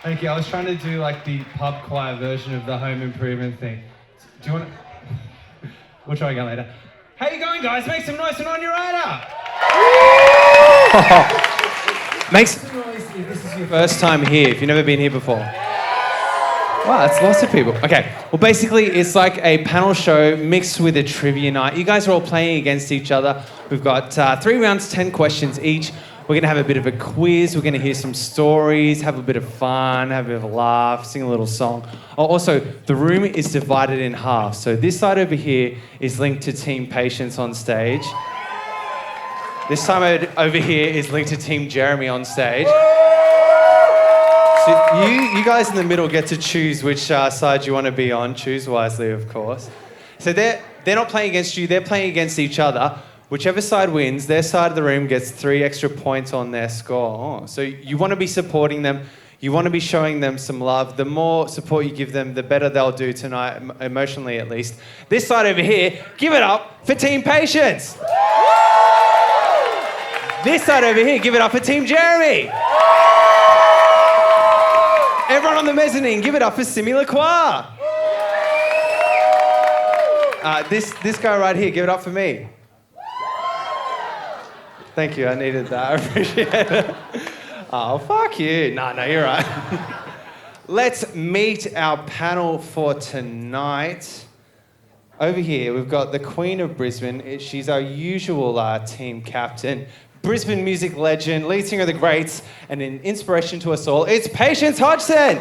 Thank you. I was trying to do like the pub choir version of the home improvement thing. Do you want to... We'll try again later. How you going, guys? Make some noise and on your radar. Make some noise if this is your first time here, if you've never been here before. Wow, that's lots of people. Okay, well basically it's like a panel show mixed with a trivia night. You guys are all playing against each other. We've got 3 rounds, 10 questions each. We're going to have a bit of a quiz. We're going to hear some stories, have a bit of fun, have a bit of a laugh, sing a little song. Oh, also, the room is divided in half. So this side over here is linked to Team Patience on stage. This side over here is linked to Team Jeremy on stage. So you guys in the middle get to choose which side you want to be on. Choose wisely, of course. So they're not playing against you. They're playing against each other. Whichever side wins, their side of the room gets 3 extra points on their score. Oh, so you want to be supporting them. You want to be showing them some love. The more support you give them, the better they'll do tonight, emotionally at least. This side over here, give it up for Team Patience. This side over here, give it up for Team Jeremy. Everyone on the mezzanine, give it up for Simi Lacroix. This guy right here, give it up for me. Thank you, I needed that. I appreciate it. Oh, fuck you. No, you're right. Let's meet our panel for tonight. Over here, we've got the Queen of Brisbane. She's our usual team captain. Brisbane music legend, lead singer of the Greats, and an inspiration to us all. It's Patience Hodgson.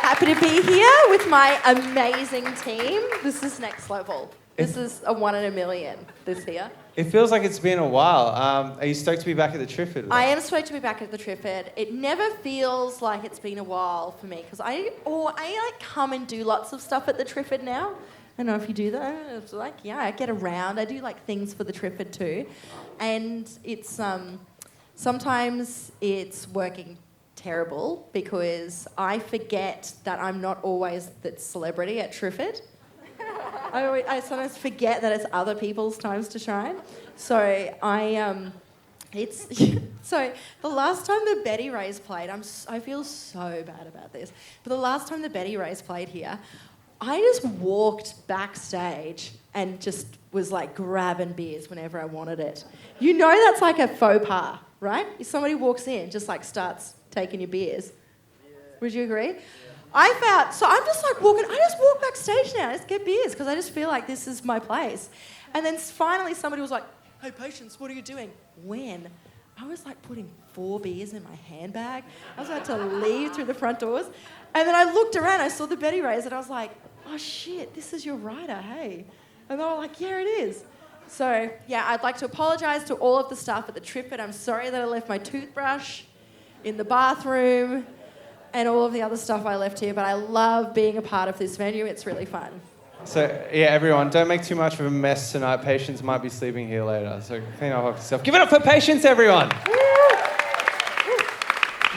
Happy to be here with my amazing team. This is next level. This is a 1 in a million, this here. It feels like it's been a while. Are you stoked to be back at the Triffid? I am stoked to be back at the Triffid. It never feels like it's been a while for me because I like come and do lots of stuff at the Triffid now. I don't know if you do that. It's like, yeah, I get around. I do like things for the Triffid too. And it's sometimes it's working terrible because I forget that I'm not always the celebrity at Triffid. I sometimes forget that it's other people's times to shine. So so the last time the Betty Rays played, I feel so bad about this, but the last time the Betty Rays played here, I just walked backstage and just was like grabbing beers whenever I wanted it. You know that's like a faux pas, right? If somebody walks in, just like starts taking your beers. Yeah. Would you agree? Yeah. So I'm just like walking, I just walk backstage now, I just get beers because I just feel like this is my place. And then finally somebody was like, hey, Patience, what are you doing? When? I was like putting 4 beers in my handbag. I was about to leave through the front doors. And then I looked around, I saw the Betty Rays and I was like, oh shit, this is your rider, hey. And they were like, yeah, it is. So yeah, I'd like to apologise to all of the staff at the Triffid. I'm sorry that I left my toothbrush in the bathroom and all of the other stuff I left here, but I love being a part of this venue. It's really fun. So, yeah, everyone, don't make too much of a mess tonight. Patience might be sleeping here later, so clean up after yourself. Give it up for Patience, everyone!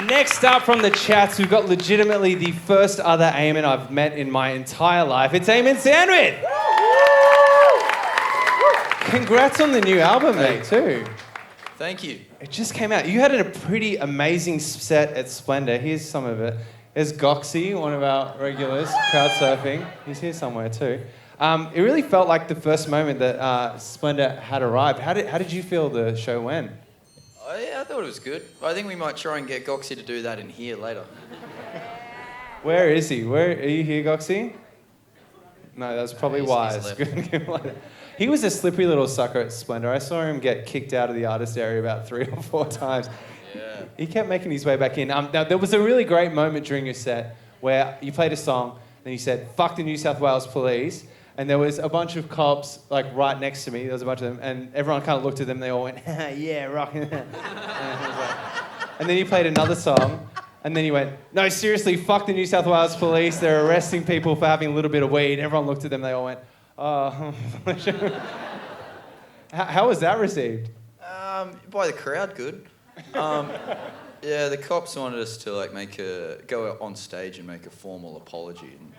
Next up from the chats, we've got legitimately the first other Eamon I've met in my entire life. It's Eamon Sandwith! Congrats on the new album, mate, too. Thank you. It just came out. You had a pretty amazing set at Splendour. Here's some of it. There's Goxie, one of our regulars, crowd surfing. He's here somewhere too. It really felt like the first moment that Splendour had arrived. How did you feel the show went? I thought it was good. I think we might try and get Goxie to do that in here later. Where is he? Are you here, Goxie? No, that's probably wise. He was a slippery little sucker at Splendour. I saw him get kicked out of the artist area about 3 or 4 times. Yeah. He kept making his way back in. Now, there was a really great moment during your set where you played a song and you said, fuck the New South Wales police. And there was a bunch of cops like right next to me. There was a bunch of them. And everyone kind of looked at them. They all went, yeah, rocking. And then you played another song. And then you went, no, seriously, fuck the New South Wales police. They're arresting people for having a little bit of weed. Everyone looked at them. They all went, oh. How was that received? By the crowd, good. Yeah, the cops wanted us to like go on stage and make a formal apology. And,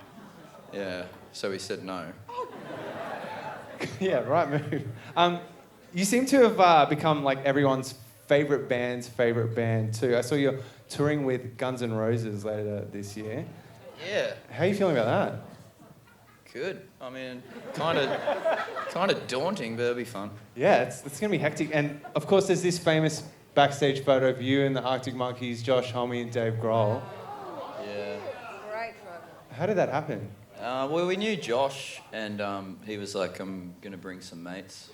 yeah, so we said no. Yeah, right move. You seem to have become like everyone's favourite band's favourite band too. I saw you're touring with Guns N' Roses later this year. Yeah. How are you feeling about that? Good. I mean, kind of daunting, but it'll be fun. Yeah, it's going to be hectic. And of course, there's this famous backstage photo of you and the Arctic Monkeys, Josh Homme and Dave Grohl. Yeah. Great photo. How did that happen? Well, we knew Josh, and he was like, "I'm gonna bring some mates,"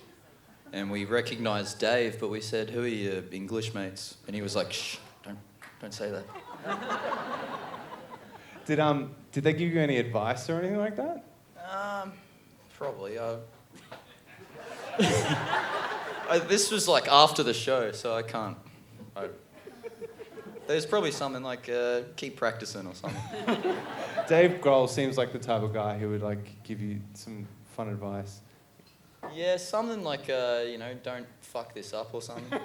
and we recognised Dave, but we said, "Who are your English mates?" And he was like, "Shh, don't say that." Did they give you any advice or anything like that? Probably. This was like after the show, so I can't. There's probably something like keep practicing or something. Dave Grohl seems like the type of guy who would like give you some fun advice. Yeah, something like don't fuck this up or something.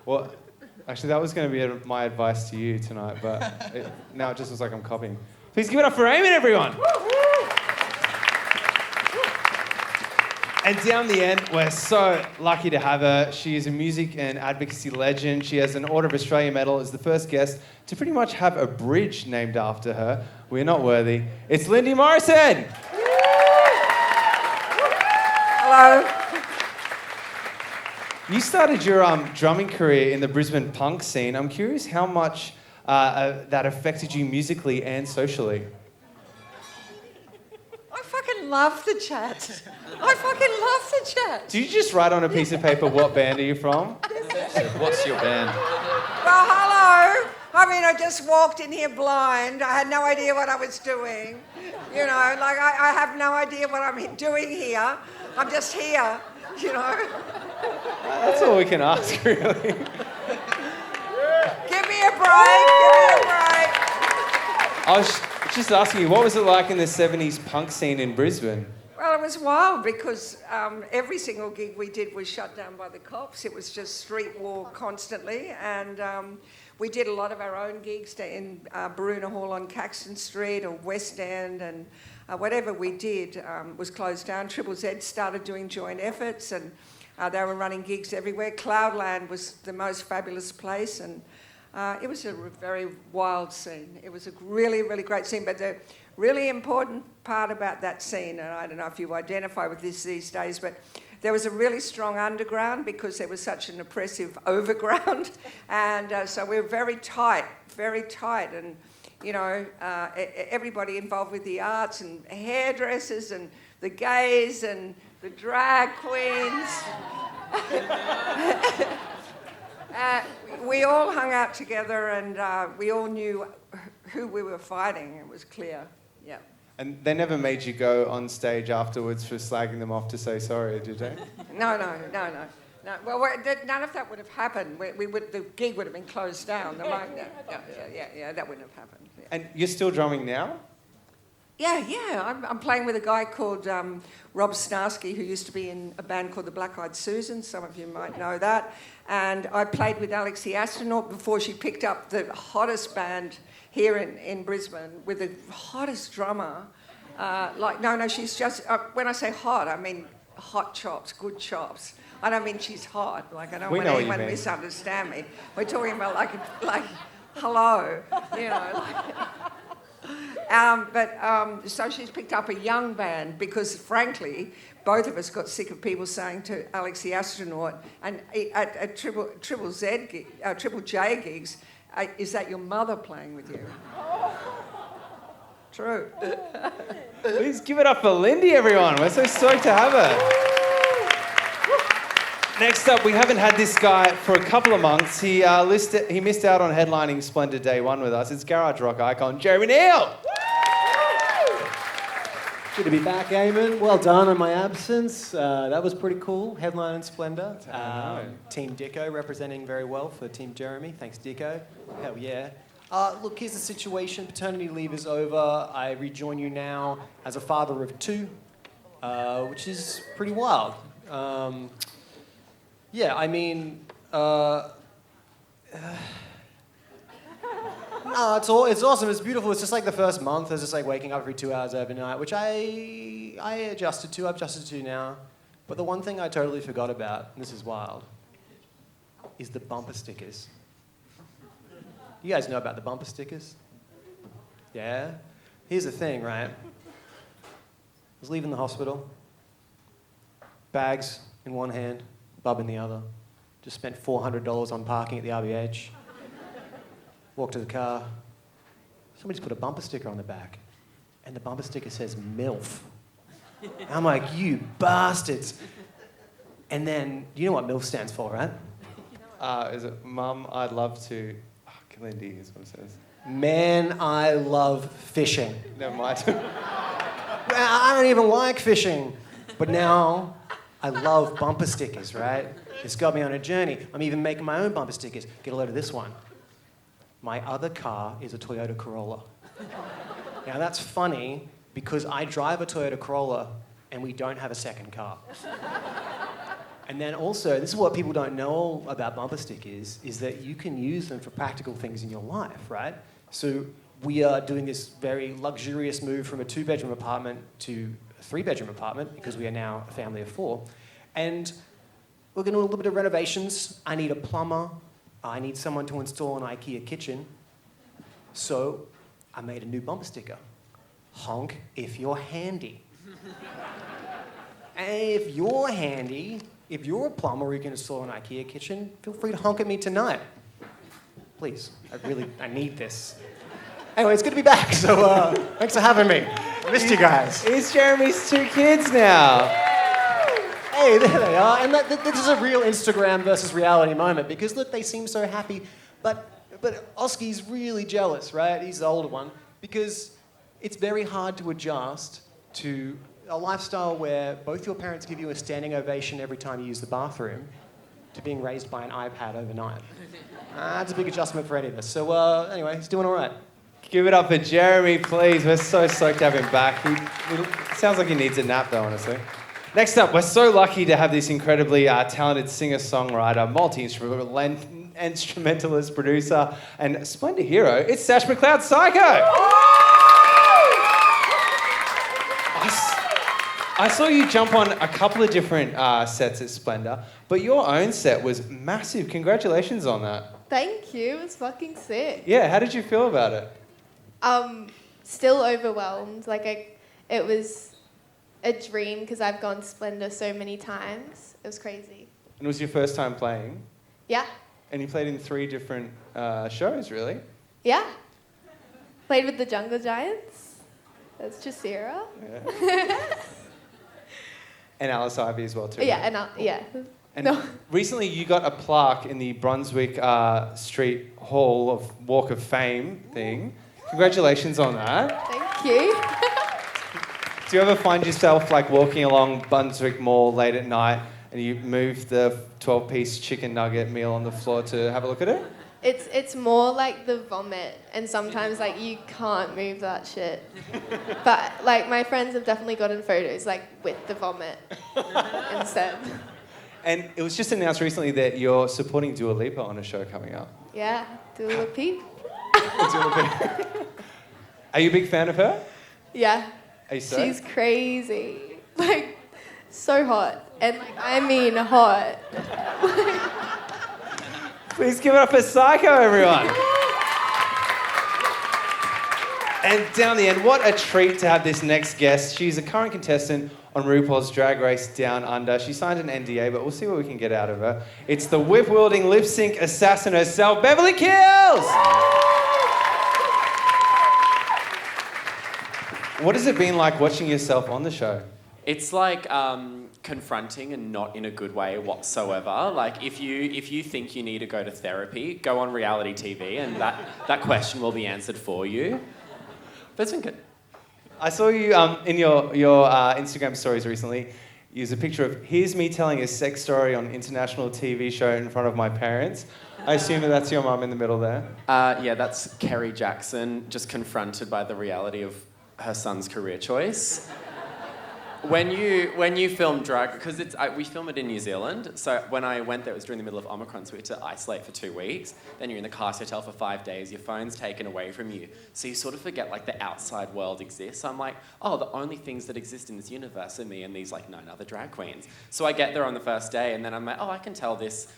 Well, actually, that was going to be my advice to you tonight, but now it just looks like I'm copying. Please give it up for Eamon, everyone. And down the end, we're so lucky to have her. She is a music and advocacy legend. She has an Order of Australia medal as the first guest to pretty much have a bridge named after her. We're not worthy. It's Lindy Morrison. Hello. You started your drumming career in the Brisbane punk scene. I'm curious how much that affected you musically and socially. I fucking love the chat. I fucking love the chat. Do you just write on a piece of paper what band are you from? What's your band? Well, hello. I mean, I just walked in here blind. I had no idea what I was doing. You know, like I have no idea what I'm doing here. I'm just here, you know. That's all we can ask, really. Give me a break. Give me a break. I was just asking you, what was it like in the 70s punk scene in Brisbane? Well, it was wild because every single gig we did was shut down by the cops. It was just street war constantly, and we did a lot of our own gigs in Baruna Hall on Caxton Street or West End, and whatever we did was closed down. Triple Z started doing joint efforts, and they were running gigs everywhere. Cloudland was the most fabulous place, and it was a very wild scene. It was a really, really great scene, but the really important part about that scene, and I don't know if you identify with this these days, but there was a really strong underground because there was such an oppressive overground, and so we were very tight, and you know, everybody involved with the arts and hairdressers and the gays and the drag queens. We all hung out together, and we all knew who we were fighting. It was clear, yeah. And they never made you go on stage afterwards for slagging them off to say sorry, did they? No. Well, none of that would have happened. The gig would have been closed down. Yeah, that wouldn't have happened. Yeah. And you're still drumming now? Yeah. I'm playing with a guy called Rob Snarsky, who used to be in a band called the Black Eyed Susans. Some of you might know that. And I played with Alex the Astronaut before she picked up the hottest band here in Brisbane with the hottest drummer. She's just, when I say hot, I mean hot chops, good chops. I don't mean she's hot. Like, I don't want anyone to misunderstand me. We're talking about like hello, you know. So she's picked up a young band because, frankly, both of us got sick of people saying to Alex the Astronaut and at Triple J gigs, is that your mother playing with you? True. Please give it up for Lindy, everyone. We're so stoked to have her. Next up, we haven't had this guy for a couple of months. He missed out on headlining Splendid Day 1 with us. It's garage rock icon Jeremy Neale. Good to be back, Eamon. Well done on my absence. That was pretty cool. Headline and Splendour. Team Dicko representing very well for Team Jeremy. Thanks, Dicko. Hell yeah. Look, here's the situation. Paternity leave is over. I rejoin you now as a father of 2, which is pretty wild. Yeah, I mean... No, it's awesome. It's beautiful. It's just like the first month. It's just like waking up every 2 hours overnight, which I adjusted to. I've adjusted to now. But the one thing I totally forgot about, and this is wild, is the bumper stickers. You guys know about the bumper stickers? Yeah? Here's the thing, right? I was leaving the hospital, bags in one hand, bub in the other. Just spent $400 on parking at the RBH. Walked to the car. Somebody's put a bumper sticker on the back, and the bumper sticker says MILF. I'm like, you bastards. And then, you know what MILF stands for, right? Is it Mum, I'd love to... Oh, Lindy is what it says. Man, I love fishing. Never mind. I don't even like fishing. But now, I love bumper stickers, right? It's got me on a journey. I'm even making my own bumper stickers. Get a load of this one. My other car is a Toyota Corolla. Now that's funny because I drive a Toyota Corolla and we don't have a second car. And then also, this is what people don't know about bumper stickers, is that you can use them for practical things in your life, right? So we are doing this very luxurious move from a 2-bedroom apartment to a 3-bedroom apartment because we are now a family of 4. And we're going to do a little bit of renovations. I need a plumber. I need someone to install an IKEA kitchen. So I made a new bumper sticker. Honk if you're handy. And if you're handy, if you're a plumber who can install an IKEA kitchen, feel free to honk at me tonight. Please, I need this. Anyway, it's good to be back, so thanks for having me. I missed you guys. It's Jeremy's 2 kids now. Hey, there they are. And this is a real Instagram versus reality moment because, look, they seem so happy. But Oski's really jealous, right? He's the older one. Because it's very hard to adjust to a lifestyle where both your parents give you a standing ovation every time you use the bathroom to being raised by an iPad overnight. That's a big adjustment for any of us. So anyway, he's doing all right. Give it up for Jeremy, please. We're so stoked to have him back. He sounds like he needs a nap, though, honestly. Next up, we're so lucky to have this incredibly talented singer-songwriter, multi-instrumentalist, producer, and splendid hero. It's Sash McLeod Sycco. I saw you jump on a couple of different sets at Splendor, but your own set was massive. Congratulations on that. Thank you. It was fucking sick. Yeah, how did you feel about it? Still overwhelmed. It was a dream because I've gone to Splendor so many times. It was crazy. And it was your first time playing? Yeah. And you played in 3 different shows, really? Yeah. Played with the Jungle Giants. That's Jasira. Yeah. And Alice Ivy as well, too. Yeah, yeah. And recently you got a plaque in the Brunswick Street Hall of Walk of Fame thing. Congratulations on that. Thank you. Do you ever find yourself walking along Brunswick Mall late at night and you move the 12-piece chicken nugget meal on the floor to have a look at it? It's more like the vomit, and sometimes you can't move that shit. But my friends have definitely gotten photos with the vomit instead. And it was just announced recently that you're supporting Dua Lipa on a show coming up. Yeah, Dua Lipa. Are you a big fan of her? Yeah. Are you so? She's crazy. So hot. And I mean hot. Please give it up for Sycco, everyone. And down the end, what a treat to have this next guest. She's a current contestant on RuPaul's Drag Race Down Under. She signed an NDA, but we'll see what we can get out of her. It's the whip-wielding lip-sync assassin herself, Beverly Kills! What has it been like watching yourself on the show? It's confronting and not in a good way whatsoever. If you think you need to go to therapy, go on reality TV and that question will be answered for you. But it's been good. I saw you in your Instagram stories recently use a picture of here's me telling a sex story on an international TV show in front of my parents. I assume that's your mum in the middle there. Yeah, that's Kerry Jackson, just confronted by the reality of her son's career choice. When you film drag, because we film it in New Zealand, so when I went there, it was during the middle of Omicron, so we had to isolate for 2 weeks. Then you're in the cast hotel for 5 days, your phone's taken away from you. So you sort of forget the outside world exists. So I'm the only things that exist in this universe are me and these 9 other drag queens. So I get there on the first day and then I'm I can tell this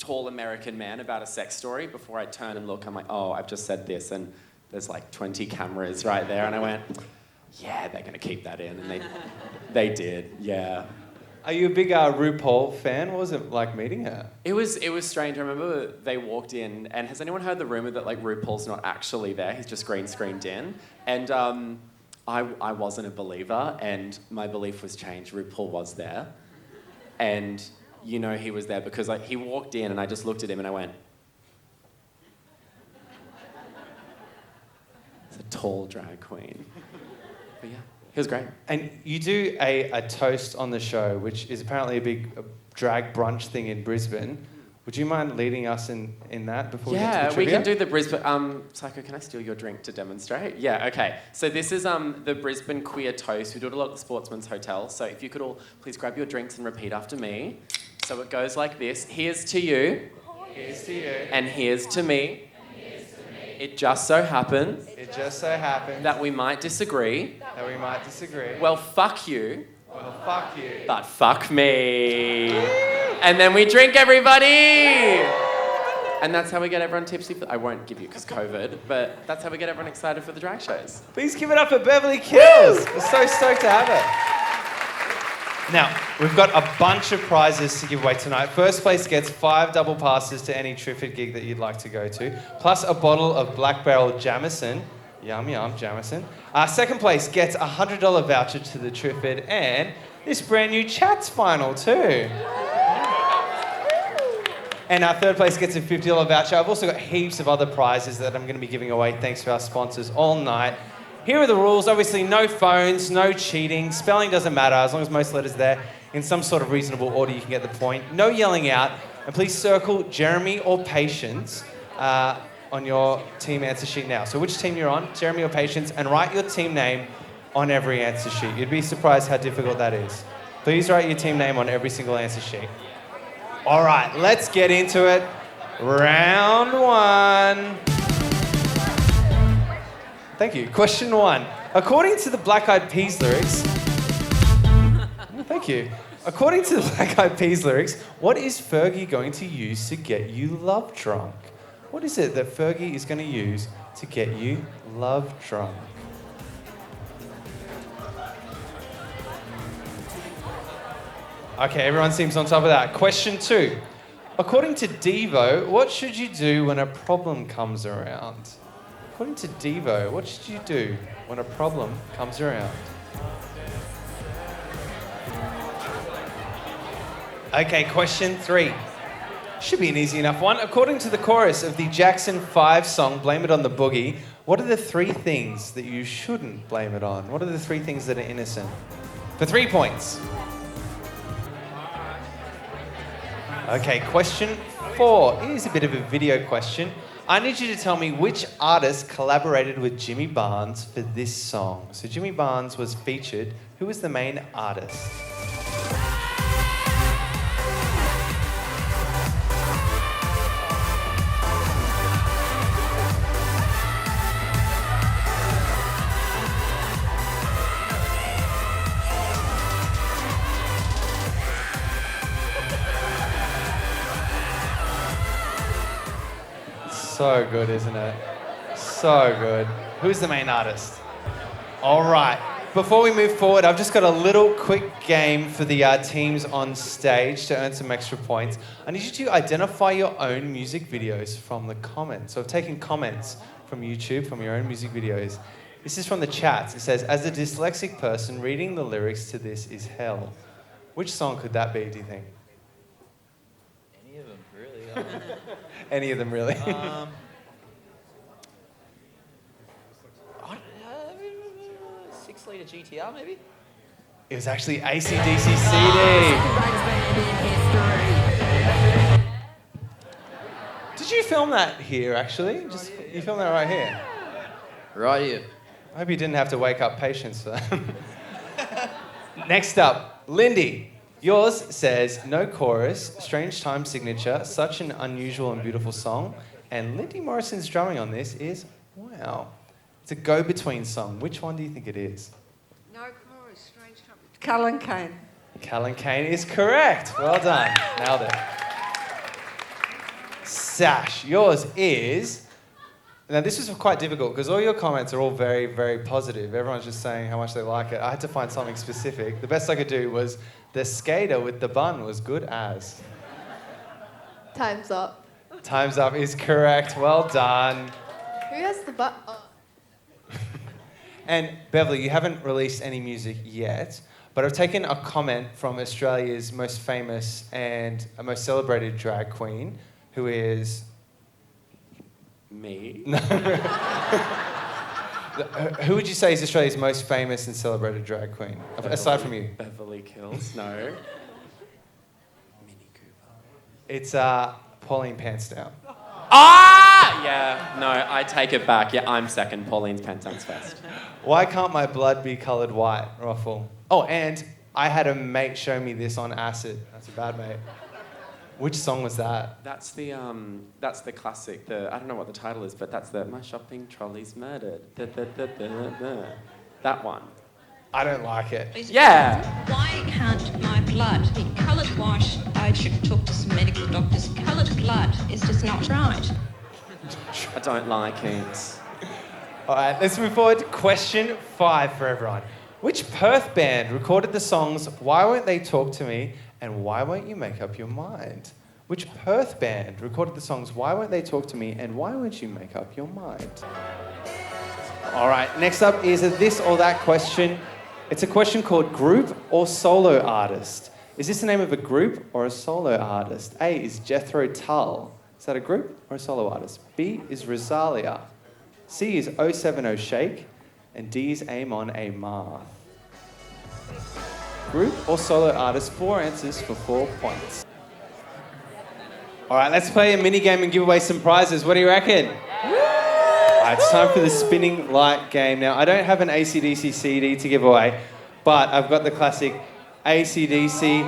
tall American man about a sex story before I turn and look. I'm like, oh, I've just said this, and there's like 20 cameras right there, and I went, yeah, they're gonna keep that in, and they did, yeah. Are you a big RuPaul fan? What was it like meeting her? It was strange. I remember they walked in, and has anyone heard the rumor that like RuPaul's not actually there? He's just green screened in, and I wasn't a believer, and my belief was changed. RuPaul was there, and you know he was there because like he walked in, and I just looked at him, and I went, "It's a tall drag queen." But yeah. He was great. And you do a toast on the show, which is apparently a big drag brunch thing in Brisbane. Would you mind leading us in that before we get to the Yeah, we trivia? can do the Brisbane... Sycco, can I steal your drink to demonstrate? Yeah, okay. So this is the Brisbane Queer Toast. We do it a lot at the Sportsman's Hotel. So if you could all please grab your drinks and repeat after me. So it goes like this. Here's to you. Here's to you. And here's to me. It just so happens It just so happens that we might disagree. that we might disagree. Well, fuck you. Well, fuck you. But fuck me. And then we drink, everybody. And that's how we get everyone tipsy. I won't give you because COVID, but that's how we get everyone excited for the drag shows. Please give it up for Beverly Kills. We're so stoked to have it. Now, we've got a bunch of prizes to give away tonight. First place gets 5 double passes to any Triffid gig that you'd like to go to, plus a bottle of Black Barrel Jameson. Yum, yum, Jameson. Second place gets a $100 voucher to the Triffid and this brand new Chats final too. And our third place gets a $50 voucher. I've also got heaps of other prizes that I'm going to be giving away thanks to our sponsors all night. Here are the rules. Obviously, no phones, no cheating. Spelling doesn't matter as long as most letters there in some sort of reasonable order. You can get the point. No yelling out. And please circle Jeremy or Patience on your team answer sheet now. So which team you're on, Jeremy or Patience, and write your team name on every answer sheet. You'd be surprised how difficult that is. Please write your team name on every single answer sheet. All right, let's get into it. Round 1. Thank you. Question 1. According to the Black Eyed Peas lyrics... Thank you. According to the Black Eyed Peas lyrics, what is Fergie going to use to get you love drunk? What is it that Fergie is going to use to get you love drunk? Okay, everyone seems on top of that. Question 2. According to Devo, what should you do when a problem comes around? According to Devo, what should you do when a problem comes around? Okay, question 3. Should be an easy enough one. According to the chorus of the Jackson 5 song, Blame It on the Boogie, what are the 3 things that you shouldn't blame it on? What are the 3 things that are innocent? For 3 points. Okay, question 4. Here's a bit of a video question. I need you to tell me which artist collaborated with Jimmy Barnes for this song. So Jimmy Barnes was featured. Who was the main artist? So good, isn't it? So good. Who's the main artist? All right. Before we move forward, I've just got a little quick game for the teams on stage to earn some extra points. I need you to identify your own music videos from the comments. So I've taken comments from YouTube, from your own music videos. This is from the chats. It says, as a dyslexic person, reading the lyrics to this is hell. Which song could that be, do you think? Any of them, really. Any of them, really? 6-litre GTR, maybe? It was actually AC/DC CD. Did you film that here, actually? You filmed that right here? Right here. I hope you didn't have to wake up Patience for that. Next up, Lindy. Yours says, no chorus, strange time signature, such an unusual and beautiful song. And Lindy Morrison's drumming on this is, wow. It's a go-between song. Which one do you think it is? No chorus, strange time. Cullen Kane. Callan Kane is correct. Well done. Nailed it. Sash, yours is... Now, this was quite difficult because all your comments are all very, very positive. Everyone's just saying how much they like it. I had to find something specific. The best I could do was the skater with the bun was good as. Time's up. Time's up is correct. Well done. Who has the butt? Oh. And Beverly, you haven't released any music yet, but I've taken a comment from Australia's most famous and most celebrated drag queen, who is... Me? No. Who would you say is Australia's most famous and celebrated drag queen, aside from you? Beverly Kills? No. Mini Cooper. It's Pauline Pantsdown. Ah! Yeah, no, I take it back. Yeah, I'm second. Pauline's Pantance first. Why can't my blood be coloured white, Ruffle? Oh, and I had a mate show me this on acid. That's a bad mate. Which song was that? That's the classic. I don't know what the title is, but that's the My Shopping Trolley's Murdered. That one. I don't like it. Yeah. Why can't my blood be coloured white? I should talk to some medical doctors. Coloured blood is just not right. I don't like it. All right, let's move forward to question 5 for everyone. Which Perth band recorded the songs Why Won't They Talk to Me and Why Won't You Make Up Your Mind? Which Perth band recorded the songs Why Won't They Talk to Me and Why Won't You Make Up Your Mind? All right, next up is a this or that question. It's a question called group or solo artist. Is this the name of a group or a solo artist? A is Jethro Tull. Is that a group or a solo artist? B is Rosalia. C is 070 Shake. And D is Aimon Clark. Group or solo artist, 4 answers for 4 points. All right, let's play a mini game and give away some prizes. What do you reckon? All right, it's time for the spinning light game. Now, I don't have an AC/DC CD to give away, but I've got the classic AC/DC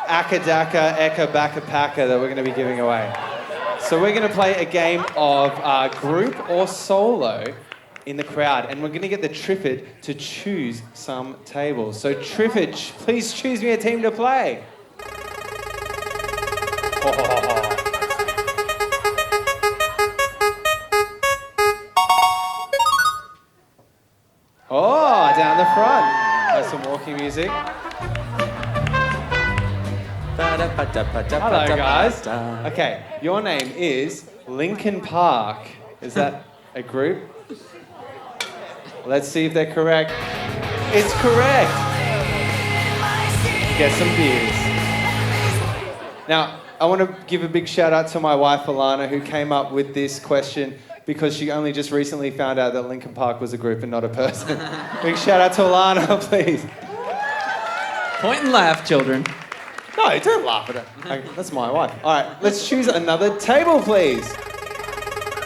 Akadaka Eka Baka Paka that we're going to be giving away. So we're going to play a game of group or solo in the crowd, and we're going to get the Triffid to choose some tables. So Triffid, please choose me a team to play. Oh, down the front. There's some walking music. Hello, guys. Okay, your name is Lincoln Park. Is that a group? Let's see if they're correct. It's correct. Get some beers. Now, I want to give a big shout out to my wife, Alana, who came up with this question because she only just recently found out that Lincoln Park was a group and not a person. Big shout out to Alana, please. Point and laugh, children. No, don't laugh at it. Okay, that's my wife. All right, let's choose another table, please.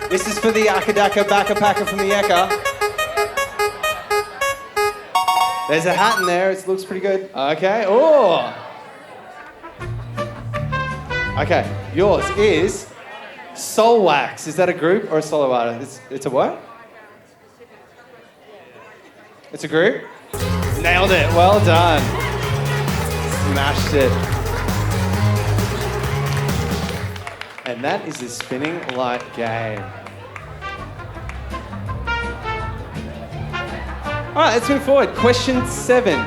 This is for the Akadaka Baka Paka from the Eka. There's a hat in there. It looks pretty good. Okay. Oh. Okay. Yours is Soul Wax. Is that a group or a solo artist? It's a what? It's a group? Nailed it. Well done. Smashed it. And that is the spinning light game. All right, let's move forward. Question 7.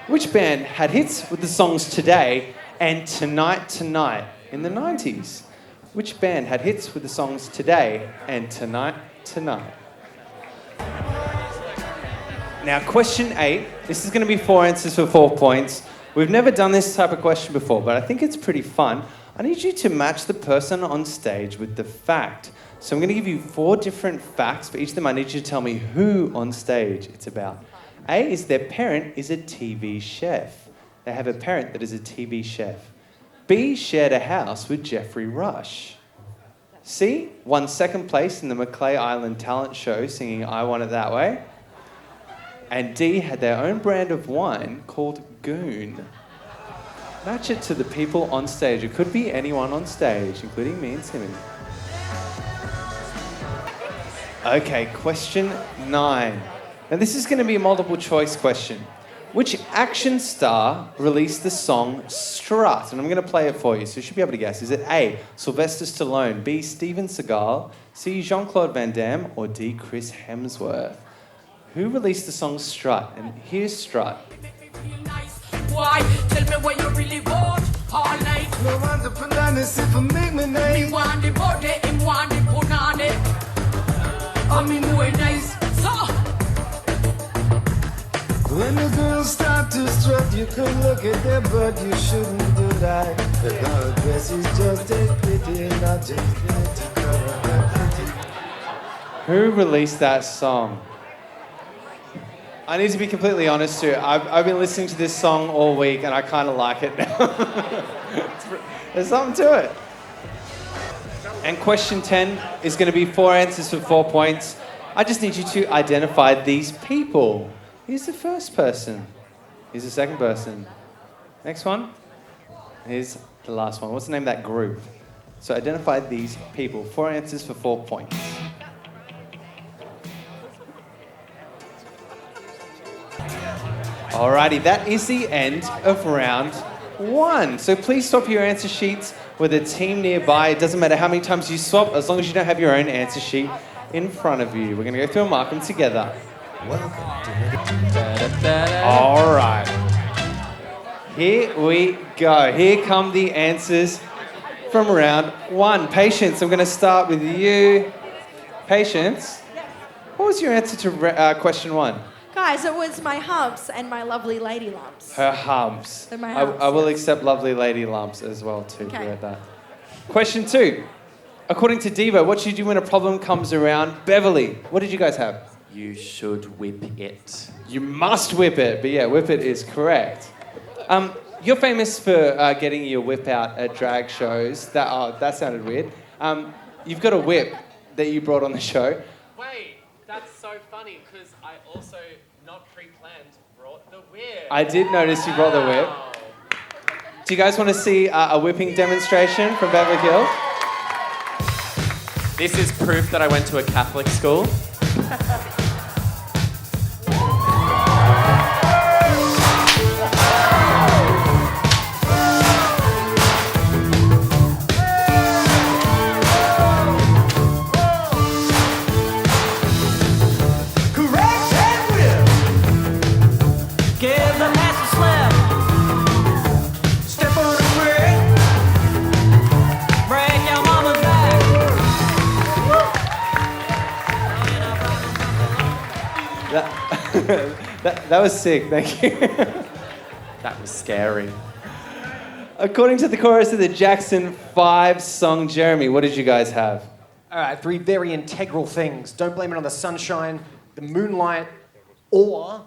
Which band had hits with the songs Today and Tonight in the 90s? Which band had hits with the songs Today and Tonight? Now, question 8. This is going to be 4 answers for 4 points. We've never done this type of question before, but I think it's pretty fun. I need you to match the person on stage with the fact. So I'm going to give you 4 different facts. For each of them, I need you to tell me who on stage it's about. A is their parent is a TV chef. They have a parent that is a TV chef. B shared a house with Jeffrey Rush. C won second place in the Macleay Island talent show singing I Want It That Way. And D had their own brand of wine called Goon. Match it to the people on stage. It could be anyone on stage, including me and Simi. Okay, question 9. Now this is going to be a multiple choice question. Which action star released the song Strut? And I'm going to play it for you, so you should be able to guess. Is it A, Sylvester Stallone, B, Steven Seagal, C, Jean-Claude Van Damme, or D, Chris Hemsworth? Who released the song Strut? And here's Strut. Why? Tell me what you really want all night. No one's a banana if I make me nice. Me want the body, him want the punani. I mean, we're nice. So. When the girls start to strut, you can look at their butt, you shouldn't do that. The girl dress is just as pretty, not just pretty, cover her pretty. Who released that song? I need to be completely honest too. I've been listening to this song all week and I kind of like it now. There's something to it. And question 10 is going to be 4 answers for 4 points. I just need you to identify these people. Here's the first person. Here's the second person. Next one. Here's the last one. What's the name of that group? So identify these people. 4 answers for 4 points. Alrighty, that is the end of round 1. So please swap your answer sheets with a team nearby. It doesn't matter how many times you swap, as long as you don't have your own answer sheet in front of you. We're going to go through and mark them together. Alright. Here we go. Here come the answers from round 1. Patience, I'm going to start with you. Patience, what was your answer to question 1? Guys, it was my humps and my lovely lady lumps. Her humps. They're my humps, I will yes. accept lovely lady lumps as well too. Okay. You read that. Question 2. According to Devo, what should you do when a problem comes around? Beverly, what did you guys have? You should whip it. You must whip it. But yeah, whip it is correct. You're famous for getting your whip out at drag shows. That sounded weird. You've got a whip that you brought on the show. Wait, that's so funny because I also, not pre-planned, brought the whip. I did notice you brought the whip. Do you guys want to see a whipping demonstration from Beverly Hills? This is proof that I went to a Catholic school. That was sick, thank you. That was scary. According to the chorus of the Jackson 5 song Jeremy, what did you guys have? All right, 3 very integral things. Don't blame it on the sunshine, the moonlight, or,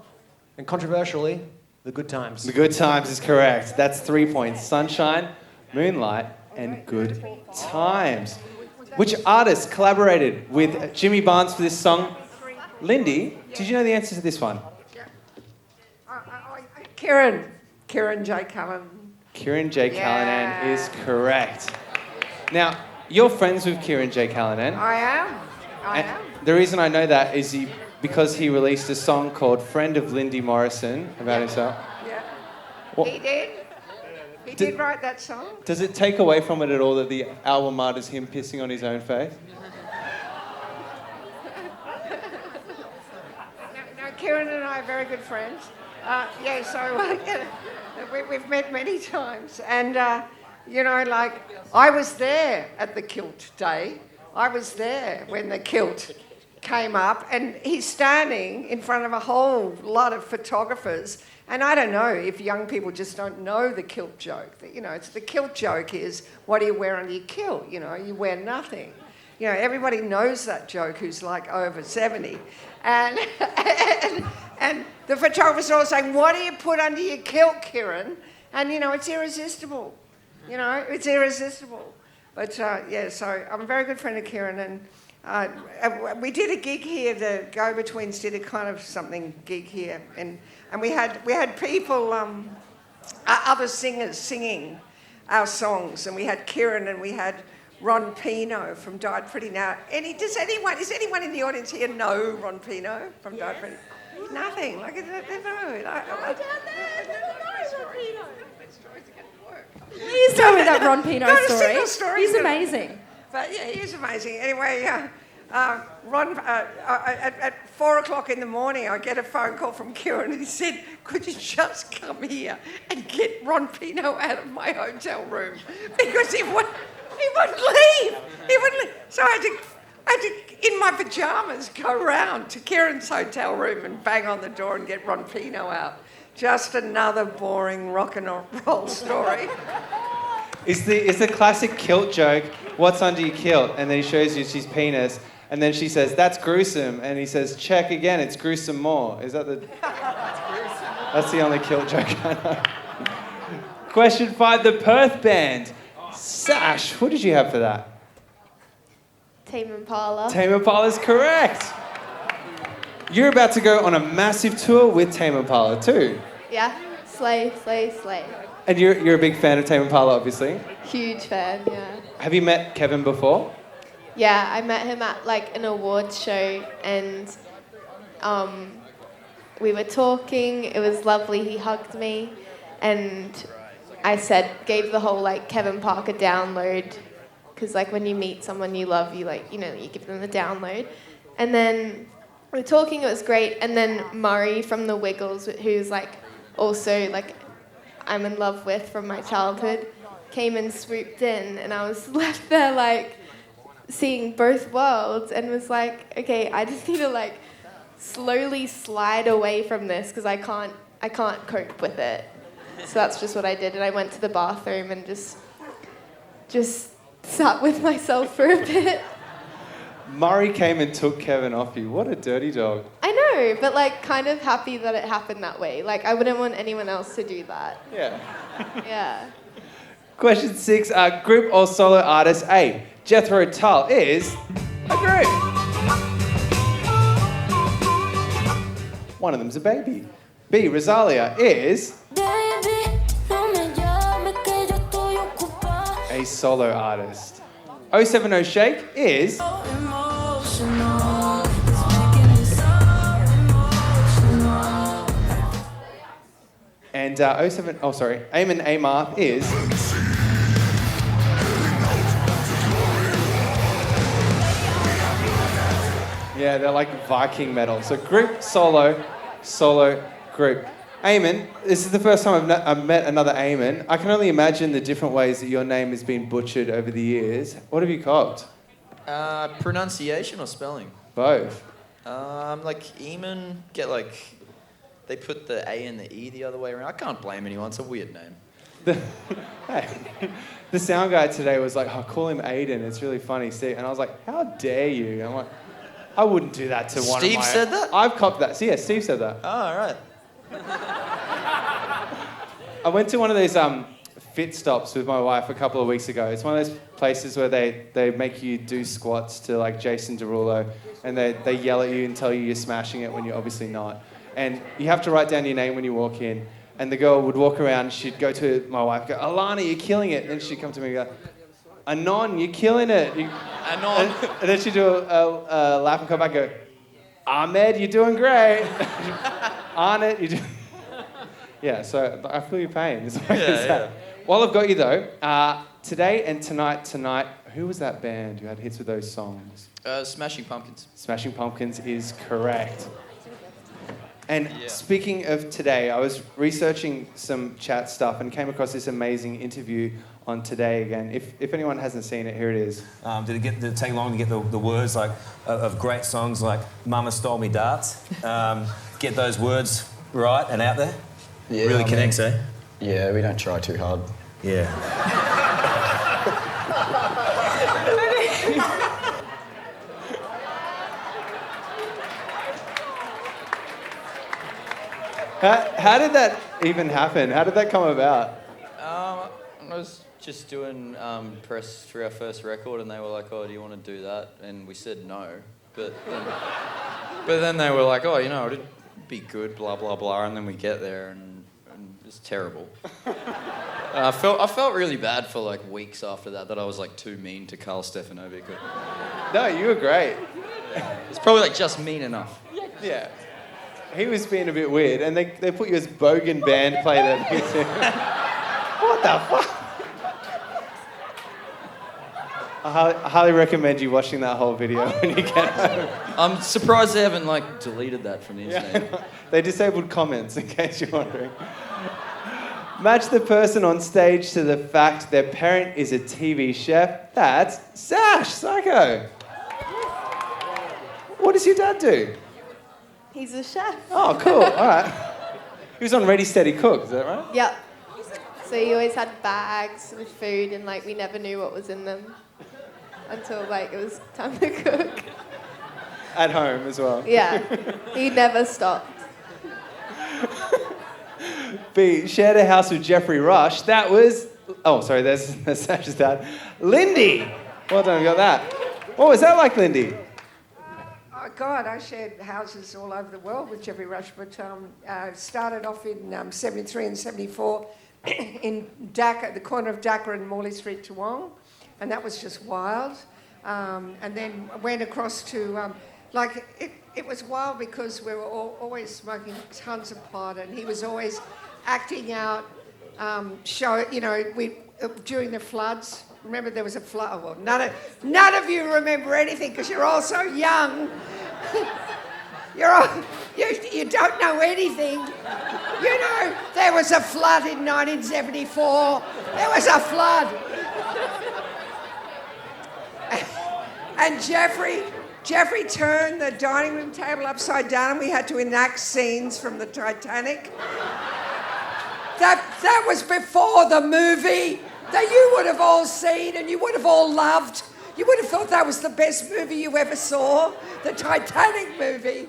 and controversially, the good times. The good times is correct. That's 3 points. Sunshine, moonlight, and good times. Which artist collaborated with Jimmy Barnes for this song? Lindy, did you know the answer to this one? Kieran J. Cullen. Kieran J. Callanan is correct. Now, you're friends with Kieran J. Callanan. I am. The reason I know that is because he released a song called Friend of Lindy Morrison about himself. Yeah. What, He did. He did write that song. does it take away from it at all that the album art is him pissing on his own face? No, Kieran and I are very good friends. We've met many times. And, I was there at the kilt day. I was there when the kilt came up, and he's standing in front of a whole lot of photographers. And I don't know if young people just don't know the kilt joke. It's the kilt joke is, what do you wear under your kilt? You wear nothing. Everybody knows that joke who's like over 70. And the photographers are all saying, what do you put under your kilt, Kieran? And, it's irresistible. It's irresistible. But, so I'm a very good friend of Kieran. And we did a gig here, the Go-Betweens did a kind of something gig here. And we had people, other singers singing our songs. And we had Kieran and we had Ron Pino from Died Pretty Now. Is anyone in the audience here know Ron Pino from Died Pretty? Nothing. Like, Please tell me that Ron Pino Go to story. Sycco story. He's amazing. But yeah, he is amazing. Anyway, Ron, at 4 o'clock in the morning, I get a phone call from Kieran, and he said, "Could you just come here and get Ron Pino out of my hotel room because he wouldn't leave. He wouldn't leave." So I had to, in my pajamas, go round to Kieran's hotel room and bang on the door and get Ron Pino out. Just another boring rock and roll story. It's the classic kilt joke. What's under your kilt? And then he shows you she's penis. And then she says, "That's gruesome." And he says, "Check again, it's gruesome more." Is that the... That's the only kilt joke I know. Question 5, the Perth band. Sash, what did you have for that? Tame Impala. Tame Impala's correct. You're about to go on a massive tour with Tame Impala too. Yeah. Slay, slay, slay. And you're a big fan of Tame Impala, obviously. Huge fan, yeah. Have you met Kevin before? Yeah, I met him at like an awards show and we were talking. It was lovely. He hugged me and I gave the whole like Kevin Parker download because like when you meet someone you love, you like, you know, you give them the download. And then we were talking, it was great. And then Murray from the Wiggles, who's like also like I'm in love with from my childhood, came and swooped in and I was left there like seeing both worlds and was like, okay, I just need to like slowly slide away from this because I can't cope with it. So that's just what I did, and I went to the bathroom and just sat with myself for a bit. Murray came and took Kevin off you. What a dirty dog. I know, but like kind of happy that it happened that way. Like I wouldn't want anyone else to do that. Yeah. Yeah. Question 6, group or solo artist? A, Jethro Tull is a group. One of them's a baby. B, Rosalia is a solo artist. 070 Shake is and Eamon Amar is yeah, they're like Viking metal. So group, solo, group. Eamon, this is the first time I've met another Eamon. I can only imagine the different ways that your name has been butchered over the years. What have you copped? Pronunciation or spelling? Both. Like Eamon, they put the A and the E the other way around. I can't blame anyone. It's a weird name. The sound guy today was like, "I'll call him Aiden. It's really funny." See, and I was like, "How dare you?" I'm like, I wouldn't do that to one of my... Steve said that? I've copped that. So yeah, Steve said that. Oh, all right. I went to one of these fit stops with my wife a couple of weeks ago. It's one of those places where they make you do squats to like Jason Derulo, and they yell at you and tell you you're smashing it when you're obviously not. And you have to write down your name when you walk in. And the girl would walk around, she'd go to my wife, go, "Alana, you're killing it." And then she'd come to me and go, "Anon, you're killing it." Anon. And then she'd do a laugh and come back and go, "Ahmed, you're doing great." Arnett, you do. Yeah, so I feel your pain. Yeah. While I've got you though, today and tonight, who was that band who had hits with those songs? Smashing Pumpkins. Smashing Pumpkins is correct. And speaking of today, I was researching some chat stuff and came across this amazing interview on Today again. If anyone hasn't seen it, here it is. Did it take long to get the words like of great songs like "Mama Stole Me Darts"? Get those words right and out there. Yeah, really connects, eh? Yeah, we don't try too hard. Yeah. How did that even happen? How did that come about? I was just doing press for our first record, and they were like, "Oh, do you want to do that?" And we said no, but then they were like, "Oh, you know, it'd be good, blah blah blah." And then we get there, and it's terrible. I felt really bad for like weeks after that I was like too mean to Carl Stefanovic. No, you were great. It's probably like just mean enough. Yeah. He was being a bit weird, and they put you as Bogan band play that music. What the fuck? I highly recommend you watching that whole video when you get home. I'm surprised they haven't deleted that from the internet. They disabled comments, in case you're wondering. Match the person on stage to the fact their parent is a TV chef. That's Sash, Sycco. What does your dad do? He's a chef. Oh, cool. All right. He was on Ready, Steady, Cook, is that right? Yep. So he always had bags with food and we never knew what was in them until it was time to cook. At home as well. Yeah. He never stopped. B, shared a house with Jeffrey Rush. That was... Oh, sorry, there's Sash's dad. Lindy. Well done, we got that. What was that like, Lindy? Oh God, I shared houses all over the world with Jeffrey Rush, but started off in 73 and 74 in Dhaka, the corner of Dhaka and Morley Street, Toowong, and that was just wild. And then went across to, it was wild because we were always smoking tons of pot, and he was always acting out, during the floods. Remember there was a flood? Well, none of you remember anything because you're all so young. You don't know anything. There was a flood in 1974. There was a flood. And Jeffrey turned the dining room table upside down and we had to enact scenes from the Titanic. That was before the movie that you would have all seen and you would have all loved. You would have thought that was the best movie you ever saw, the Titanic movie.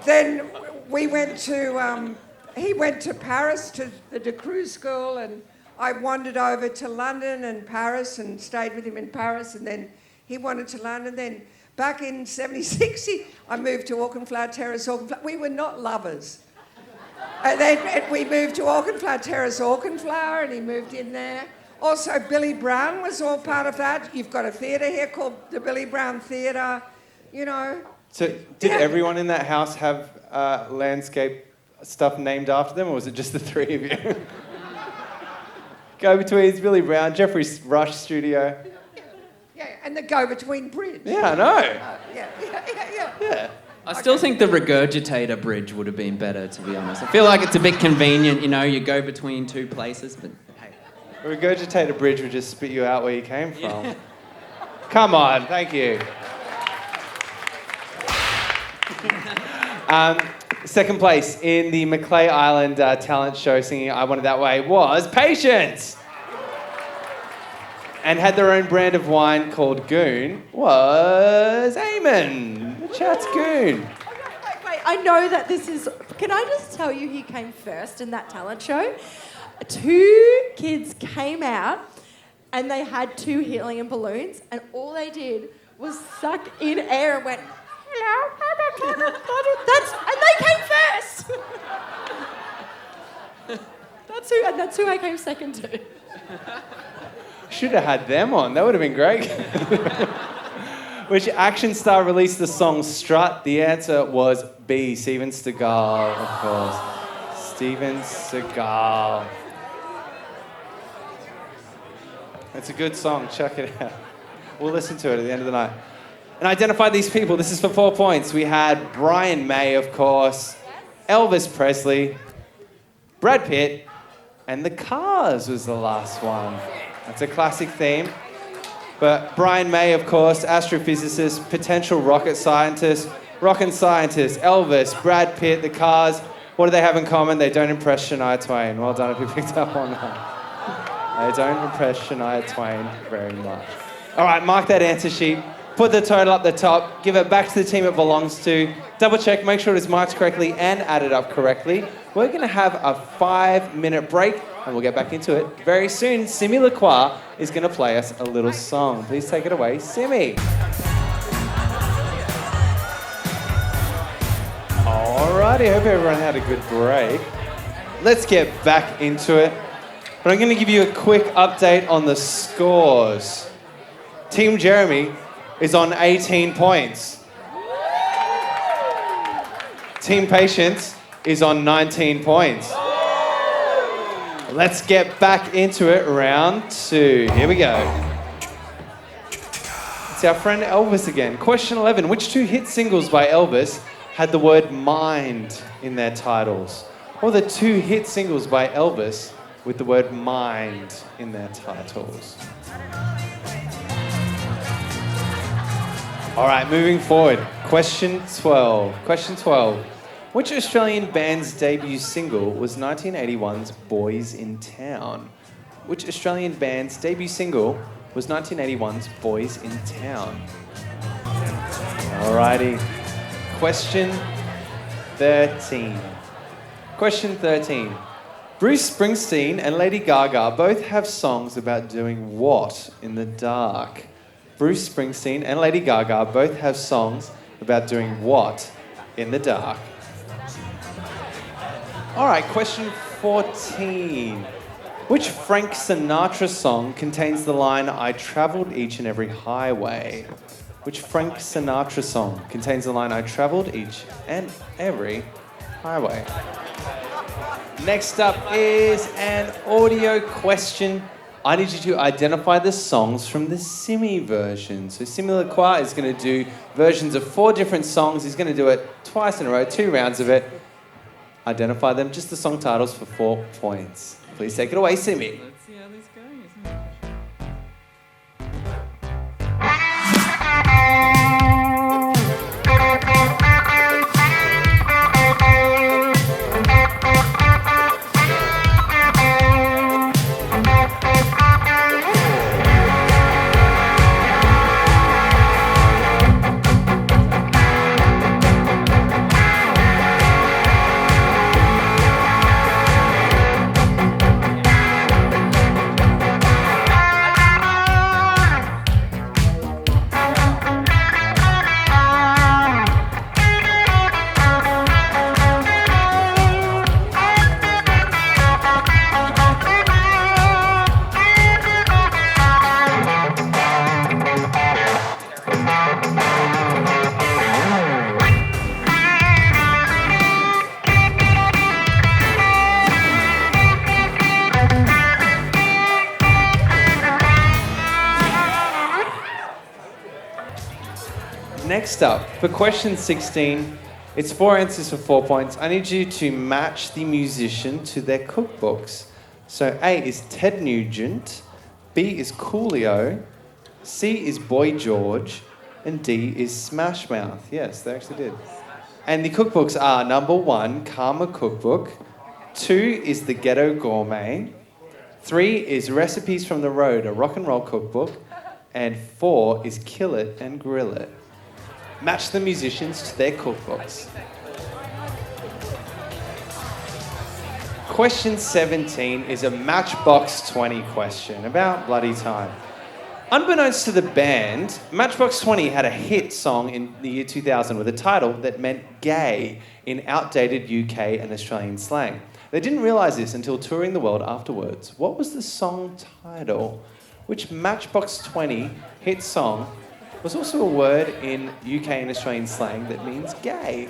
Then we went to, he went to Paris to the De Cruz School, and I wandered over to London and Paris and stayed with him in Paris, and then he wandered to London. Then back in 76, I moved to Auchenflower Terrace, We were not lovers. And then we moved to Auchenflower Terrace, Auchenflower, and he moved in there. Also, Billy Brown was all part of that. You've got a theatre here called the Billy Brown Theatre, So did everyone in that house have landscape stuff named after them, or was it just the three of you? Go-Betweens, Billy Brown, Jeffrey Rush Studio. Yeah, and the Go-Between Bridge. Yeah, I know. Yeah. I still think the Regurgitator Bridge would have been better, to be honest. I feel like it's a bit convenient, you go between two places, but hey. A Regurgitator Bridge would just spit you out where you came from. Yeah. Come on, thank you. Second place in the Macleay Island talent show singing I Want It That Way was Patience. And had their own brand of wine called Goon was Eamon. The chat's Goon. Wait, I know that this is... Can I just tell you who came first in that talent show? 2 kids came out and they had 2 helium balloons and all they did was suck in air and went, hello, and they came first. That's who I came second to. Should have had them on. That would have been great. Which action star released the song Strut? The answer was B. Steven Seagal, of course. Steven Seagal. It's a good song. Check it out. We'll listen to it at the end of the night. And identify these people. This is for 4 points. We had Brian May, of course, Elvis Presley, Brad Pitt, and The Cars was the last one. That's a classic theme. But Brian May, of course, astrophysicist, potential rocket scientist, Elvis, Brad Pitt, The Cars. What do they have in common? They don't impress Shania Twain. Well done if you picked up on that. They don't impress Shania Twain very much. All right, mark that answer sheet. Put the total up the top. Give it back to the team it belongs to. Double check, make sure it is marked correctly and added up correctly. We're going to have a 5-minute break and we'll get back into it very soon. Simi Lacroix is going to play us a little song. Please take it away, Simi. Alrighty, I hope everyone had a good break. Let's get back into it. But I'm going to give you a quick update on the scores. Team Jeremy is on 18 points. Team Patience is on 19 points. Let's get back into it. Round 2. Here we go. It's our friend Elvis again. Question 11. Which 2 hit singles by Elvis had the word mind in their titles? Or the 2 hit singles by Elvis with the word mind in their titles? All right, moving forward. Question 12. Question 12. Which Australian band's debut single was 1981's Boys in Town? Which Australian band's debut single was 1981's Boys in Town? Alrighty. Question 13. Question 13. Bruce Springsteen and Lady Gaga both have songs about doing what in the dark? Bruce Springsteen and Lady Gaga both have songs about doing what in the dark? All right, question 14. Which Frank Sinatra song contains the line, I travelled each and every highway? Which Frank Sinatra song contains the line, I travelled each and every highway? Next up is an audio question. I need you to identify the songs from the Simi version. So Simi Lacroix is going to do versions of 4 different songs. He's going to do it twice in a row, 2 rounds of it. Identify them, just the song titles for 4 points. Please take it away, Simi. Let's see how this goes. Next up, for question 16, it's 4 answers for 4 points. I need you to match the musician to their cookbooks. So A is Ted Nugent, B is Coolio, C is Boy George, and D is Smash Mouth. Yes, they actually did. And the cookbooks are number 1, Karma Cookbook, 2 is The Ghetto Gourmet, 3 is Recipes from the Road, a rock and roll cookbook, and 4 is Kill It and Grill It. Match the musicians to their cookbooks. Question 17 is a Matchbox 20 question, about bloody time. Unbeknownst to the band, Matchbox 20 had a hit song in the year 2000 with a title that meant gay in outdated UK and Australian slang. They didn't realise this until touring the world afterwards. What was the song title? Which Matchbox 20 hit song was also a word in UK and Australian slang that means gay?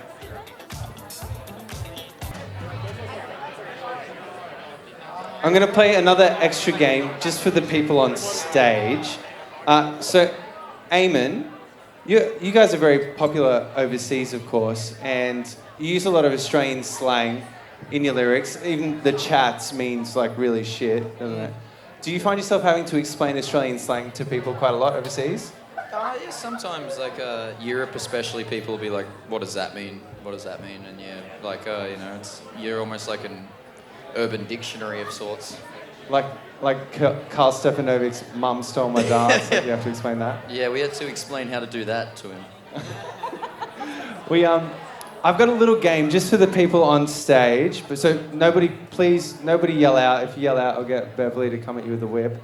I'm going to play another extra game just for the people on stage. So, Eamon, you guys are very popular overseas, of course, and you use a lot of Australian slang in your lyrics. Even the chats means like really shit, doesn't it? Do you find yourself having to explain Australian slang to people quite a lot overseas? Yeah, sometimes, like, Europe especially, people will be like, what does that mean? What does that mean? And yeah, like, you're almost like an urban dictionary of sorts. Like Carl Stefanovic's mum stole my darts. Like you have to explain that. Yeah, we had to explain how to do that to him. I've got a little game just for the people on stage. But so nobody yell out. If you yell out, I'll get Beverly to come at you with a whip.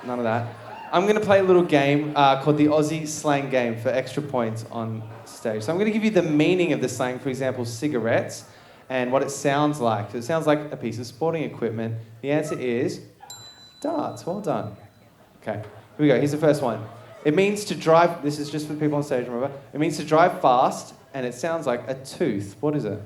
None of that. I'm going to play a little game called the Aussie Slang Game for extra points on stage. So I'm going to give you the meaning of the slang, for example, cigarettes, and what it sounds like. So it sounds like a piece of sporting equipment. The answer is darts. Well done. Okay, here we go. Here's the first one. It means to drive, this is just for people on stage, remember? It means to drive fast and it sounds like a tooth. What is it?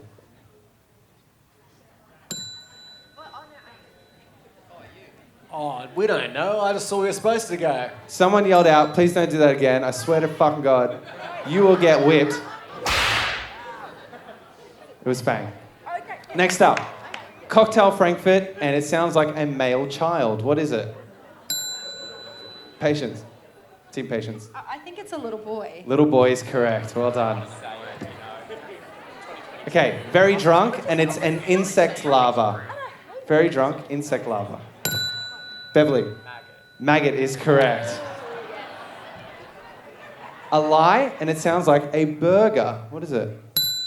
Oh, we don't know. I just saw we were supposed to go. Someone yelled out, please don't do that again. I swear to fucking God, you will get whipped. It was Fang. Next up, Cocktail Frankfurt, and it sounds like a male child. What is it? Patience. Team Patience. I think it's a little boy. Little boy is correct. Well done. Okay, very drunk, and it's an insect larva. Very drunk, insect larva. Beverly. Maggot is correct. A lie, and it sounds like a burger. What is it?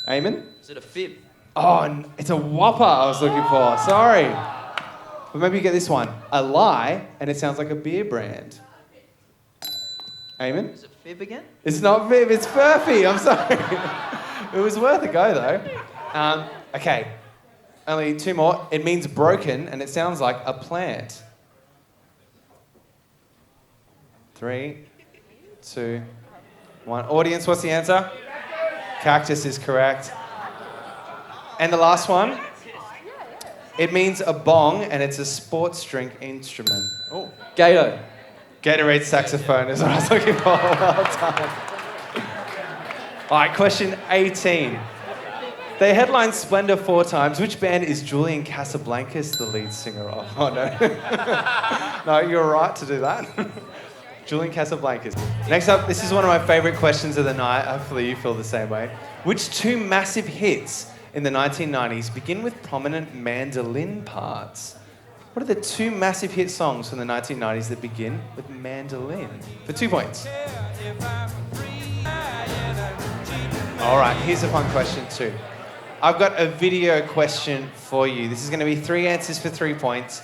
Eamon? Is it a fib? Oh, it's a Whopper I was looking for. Sorry. But maybe you get this one. A lie, and it sounds like a beer brand. Eamon? Is it fib again? It's not Viv, it's Furphy. I'm sorry. It was worth a go, though. Okay. Only two more. It means broken, and it sounds like a plant. 3, 2, 1. Audience, what's the answer? Cactus is correct. And the last one. It means a bong, and it's a sports drink instrument. Oh, Gato. Gatorade saxophone is what I was looking for. Well done. All right, question 18. They headlined Splendor 4 times. Which band is Julian Casablancas the lead singer of? Oh, no. No, you're right to do that. Julian Casablancas. Next up, this is one of my favourite questions of the night. Hopefully you feel the same way. Which two massive hits in the 1990s begin with prominent mandolin parts? What are the two massive hit songs from the 1990s that begin with mandolin? For 2 points. All right, here's a fun question too. I've got a video question for you. This is going to be 3 answers for 3 points.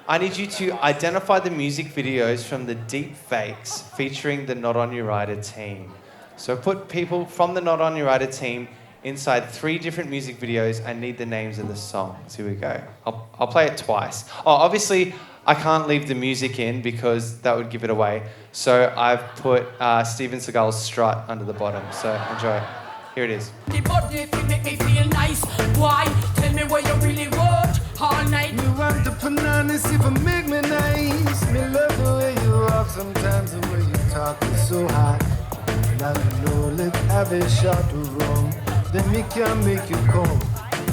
I need you to identify the music videos from the deep fakes featuring the Not On Your Rider team. So put people from the Not On Your Rider team inside 3 different music videos and need the names of the songs. Here we go. I'll play it twice. Oh, obviously, I can't leave the music in because that would give it away. So I've put Steven Seagal's Strut under the bottom. So enjoy. Here it is. The body if you make me feel nice. Why? Tell me what you really want all night. Me want the bananas if you make me nice. Me love the way you walk, sometimes the way you talk is so hot. Now you know, let have a shot to wrong. Then me can make you come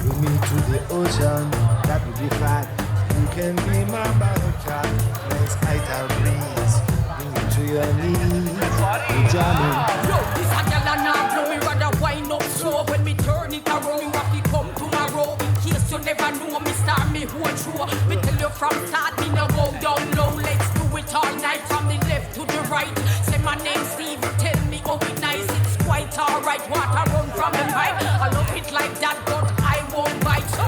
with me to the ocean. That would be fine. You can be my battle cat. Nice tight breeze. Bring you to your knees. We're jamming. Yo, this a girl and now blow me rather wind up slow. When me turn it around, you have to come tomorrow. In case you never know me, start me hold through. Me tell you from start, me no go down low. Let's do it all night from the left to the right. Say my name Steve, tell me oh it nice. It's quite alright. Water run from the pipe. I love it like that, but I won't bite. So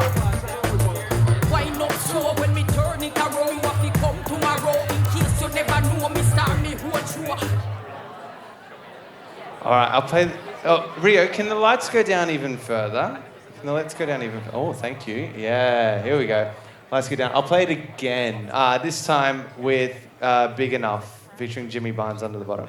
wind up slow. When me turn it around, you have to come tomorrow. In case you never know me, start me hold through. All right, I'll play. Oh, Rio, can the lights go down even further? Can the lights go down even further? Oh, thank you. Yeah, here we go. Lights go down. I'll play it again. This time with Big Enough, featuring Jimmy Barnes under the bottom.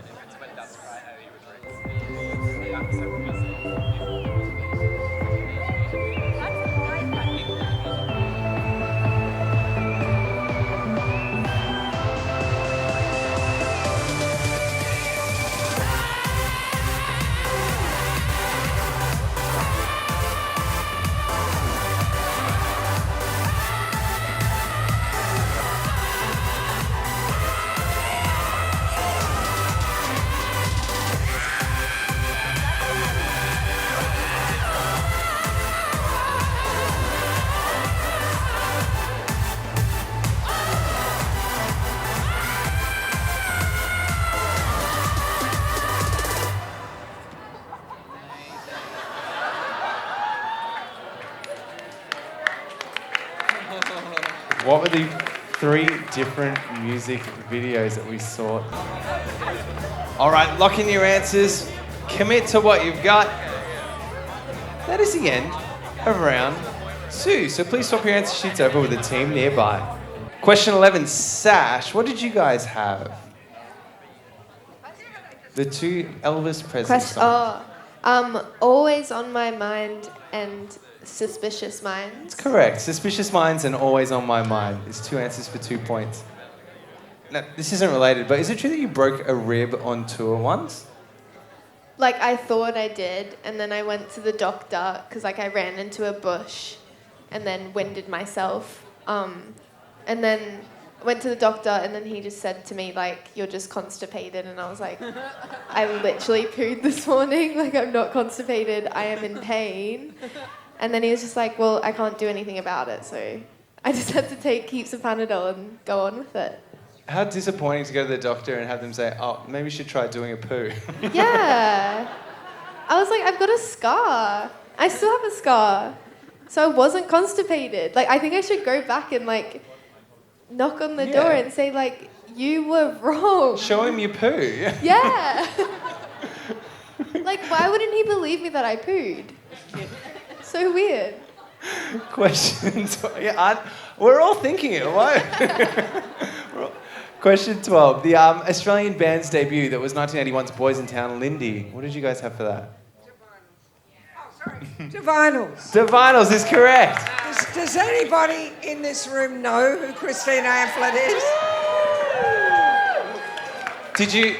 What were the 3 different music videos that we saw? All right, lock in your answers. Commit to what you've got. That is the end of round 2. So please swap your answer sheets over with the team nearby. Question 11, Sash, what did you guys have? The 2 Elvis Presley songs. Always on my mind and suspicious minds. It's correct. Suspicious minds and always on my mind is 2 answers for 2 points. Now, this isn't related, but is it true that you broke a rib on tour once? Like, I thought I did, and then I went to the doctor because, like, I ran into a bush and then winded myself. And then went to the doctor, and then he just said to me, like, you're just constipated. And I was like, I literally pooed this morning. Like, I'm not constipated. I am in pain. And then he was just like, well, I can't do anything about it. So I just had to take heaps of Panadol and go on with it. How disappointing to go to the doctor and have them say, oh, maybe you should try doing a poo. Yeah. I was like, I've got a scar. I still have a scar. So I wasn't constipated. Like, I think I should go back and, like, knock on the door and say, like, you were wrong. Show him your poo. Yeah. Like, why wouldn't he believe me that I pooed? So weird. Question 12. Yeah, we're all thinking it. Why? Question 12. The Australian band's debut that was 1981's Boys in Town, Lindy. What did you guys have for that? Divinals. Divinals is correct. Does anybody in this room know who Christine Amphlett is?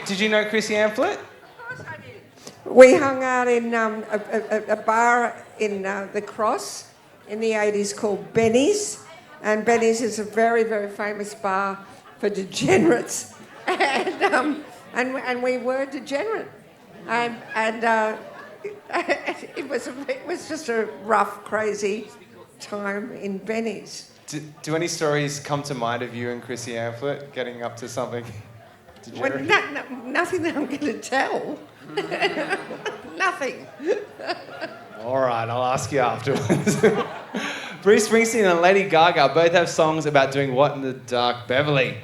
Did you know Chrissy Amphlett? Of course I did. We hung out in a bar in the Cross in the 80s called Benny's. And Benny's is a very, very famous bar for degenerates. And we were degenerate. It was just a rough, crazy time in Benny's. Do any stories come to mind of you and Chrissy Amphlett getting up to something degenerate? Well, nothing that I'm going to tell. Nothing. All right, I'll ask you afterwards. Bruce Springsteen and Lady Gaga both have songs about doing what in the dark? Beverly.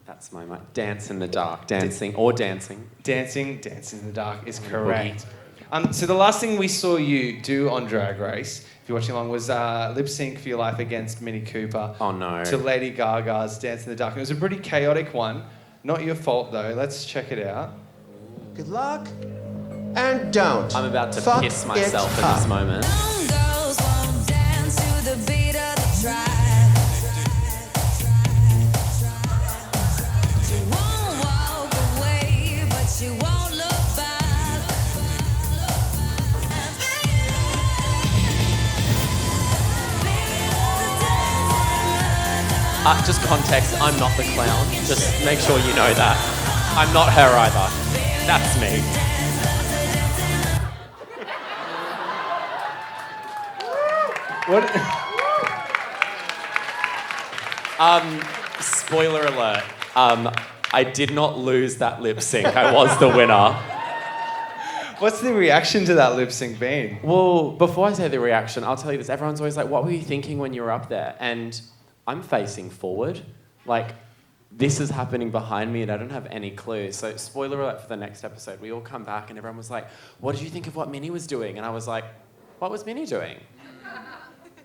That's my mind. Dance in the dark. Dancing. Dancing in the dark is correct. So the last thing we saw you do on Drag Race, if you're watching along, was lip sync for your life against Mini Cooper. Oh no. To Lady Gaga's Dance in the Dark. And it was a pretty chaotic one. Not your fault though. Let's check it out. Good luck. And don't. I'm about to Fuck piss myself it at this up. moment. Just context, I'm not the clown. Just make sure you know that. I'm not her either. That's me. What? Spoiler alert. I did not lose that lip sync. I was the winner. What's the reaction to that lip sync been? Well, before I say the reaction, I'll tell you this. Everyone's always like, what were you thinking when you were up there? And I'm facing forward. Like, this is happening behind me and I don't have any clue. So, spoiler alert for the next episode. We all come back and everyone was like, what did you think of what Minnie was doing? And I was like, what was Minnie doing?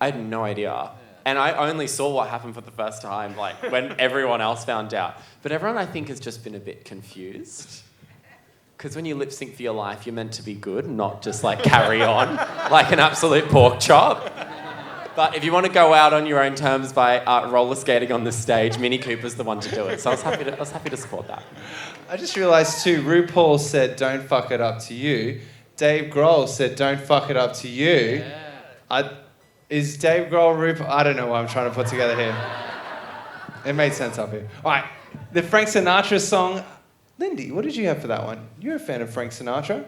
I had no idea. And I only saw what happened for the first time, like, when everyone else found out. But everyone, I think, has just been a bit confused. Because when you lip sync for your life, you're meant to be good, not just, like, carry on like an absolute pork chop. But if you want to go out on your own terms by roller skating on the stage, Mini Cooper's the one to do it. So I was happy to support that. I just realised too, RuPaul said, don't fuck it up to you. Dave Grohl said, don't fuck it up to you. Yeah. Is Dave Grohl RuPaul? I don't know what I'm trying to put together here. It made sense up here. All right, the Frank Sinatra song. Lindy, what did you have for that one? You're a fan of Frank Sinatra?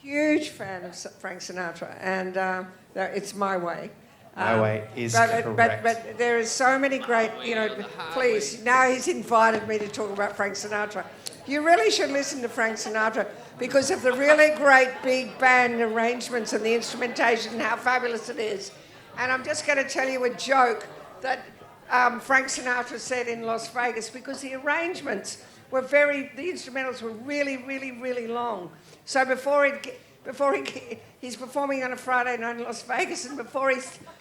Huge fan of Frank Sinatra, and it's My Way. My Way is correct. But there are so many great, please, now he's invited me to talk about Frank Sinatra. You really should listen to Frank Sinatra because of the really great big band arrangements and the instrumentation and how fabulous it is. And I'm just going to tell you a joke that Frank Sinatra said in Las Vegas because the arrangements were the instrumentals were really, really, really long. So he's performing on a Friday night in Las Vegas, and before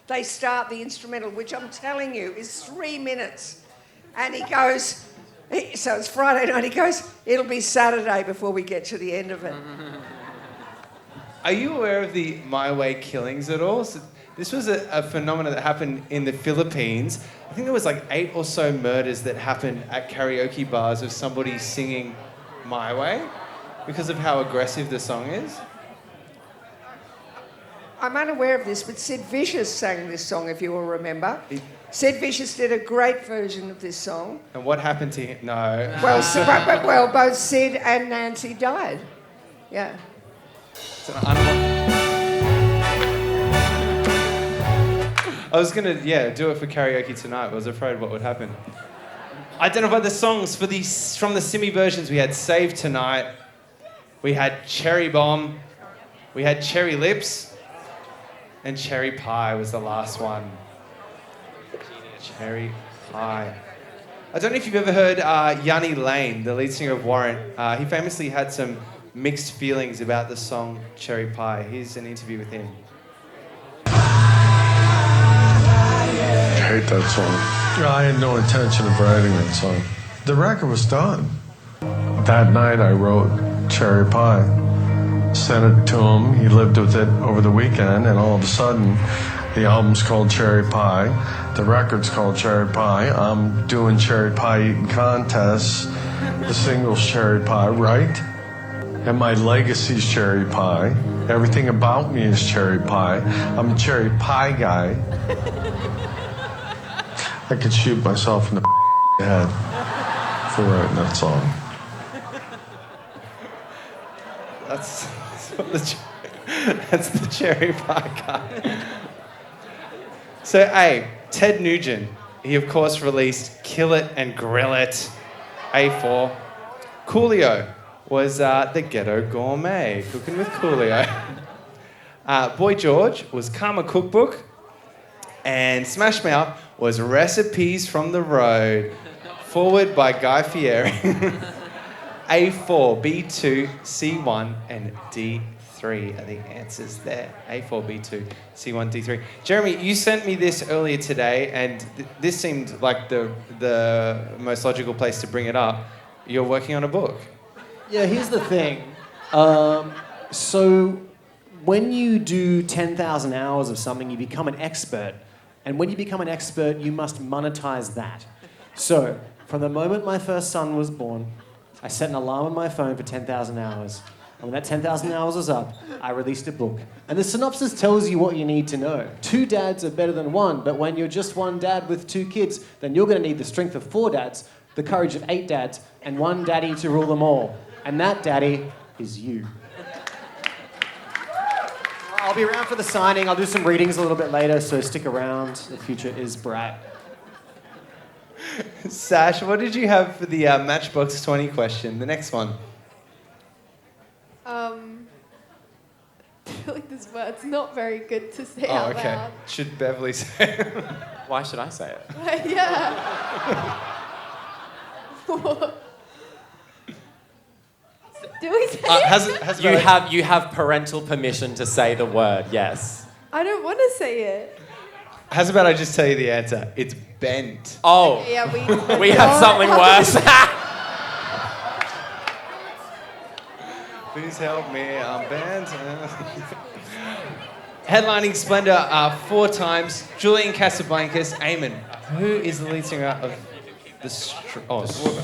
they start the instrumental, which I'm telling you is 3 minutes, and he goes, So it's Friday night. He goes, it'll be Saturday before we get to the end of it. Are you aware of the My Way killings at all? So this was a phenomenon that happened in the Philippines. I think there was like 8 or so murders that happened at karaoke bars of somebody singing My Way because of how aggressive the song is. I'm unaware of this, but Sid Vicious sang this song, if you will remember. Sid Vicious did a great version of this song. And what happened to him? No. Well, both Sid and Nancy died. Yeah. It's an I was gonna, do it for karaoke tonight, but I was afraid what would happen. Identify the songs from the Simi versions. We had Save Tonight, we had Cherry Bomb, we had Cherry Lips, and Cherry Pie was the last one. Cherry Pie. I don't know if you've ever heard Yanni Lane, the lead singer of Warrant. He famously had some mixed feelings about the song Cherry Pie. Here's an interview with him. I hate that song. I had no intention of writing that song. The record was done. That night I wrote Cherry Pie. Sent it to him. He lived with it over the weekend, and all of a sudden, the album's called Cherry Pie. The record's called Cherry Pie. I'm doing cherry pie eating contests. The single's Cherry Pie, right? And my legacy's Cherry Pie. Everything about me is Cherry Pie. I'm a cherry pie guy. I could shoot myself in the head for writing that song. That's the Cherry Pie guy. So A, Ted Nugent. He of course released Kill It and Grill It. A4. Coolio was the Ghetto Gourmet, cooking with Coolio. Boy George was Karma Cookbook. And Smash Mouth was Recipes from the Road, forward by Guy Fieri. A4, B2, C1, and D3 are the answers there. A4, B2, C1, D3. Jeremy, you sent me this earlier today, and this seemed like the most logical place to bring it up. You're working on a book. Yeah, here's the thing. So when you do 10,000 hours of something, you become an expert. And when you become an expert, you must monetize that. So from the moment my first son was born, I set an alarm on my phone for 10,000 hours. And when that 10,000 hours was up, I released a book. And the synopsis tells you what you need to know. 2 dads are better than 1, but when you're just 1 dad with 2 kids, then you're going to need the strength of 4 dads, the courage of 8 dads, and 1 daddy to rule them all. And that daddy is you. I'll be around for the signing. I'll do some readings a little bit later, so stick around. The future is bright. Sash, what did you have for the Matchbox 20 question? The next one. I feel like this word's not very good to say out loud. Should Beverly say it? Why should I say it? Yeah. Do we say it? You have parental permission to say the word, yes. I don't want to say it. How's about I just tell you the answer? It's bent. Oh, Yeah, we have something worse. Please help me, I'm bent. Headlining Splendor 4 times, Julian Casablancas, Eamon. Who is the lead singer of the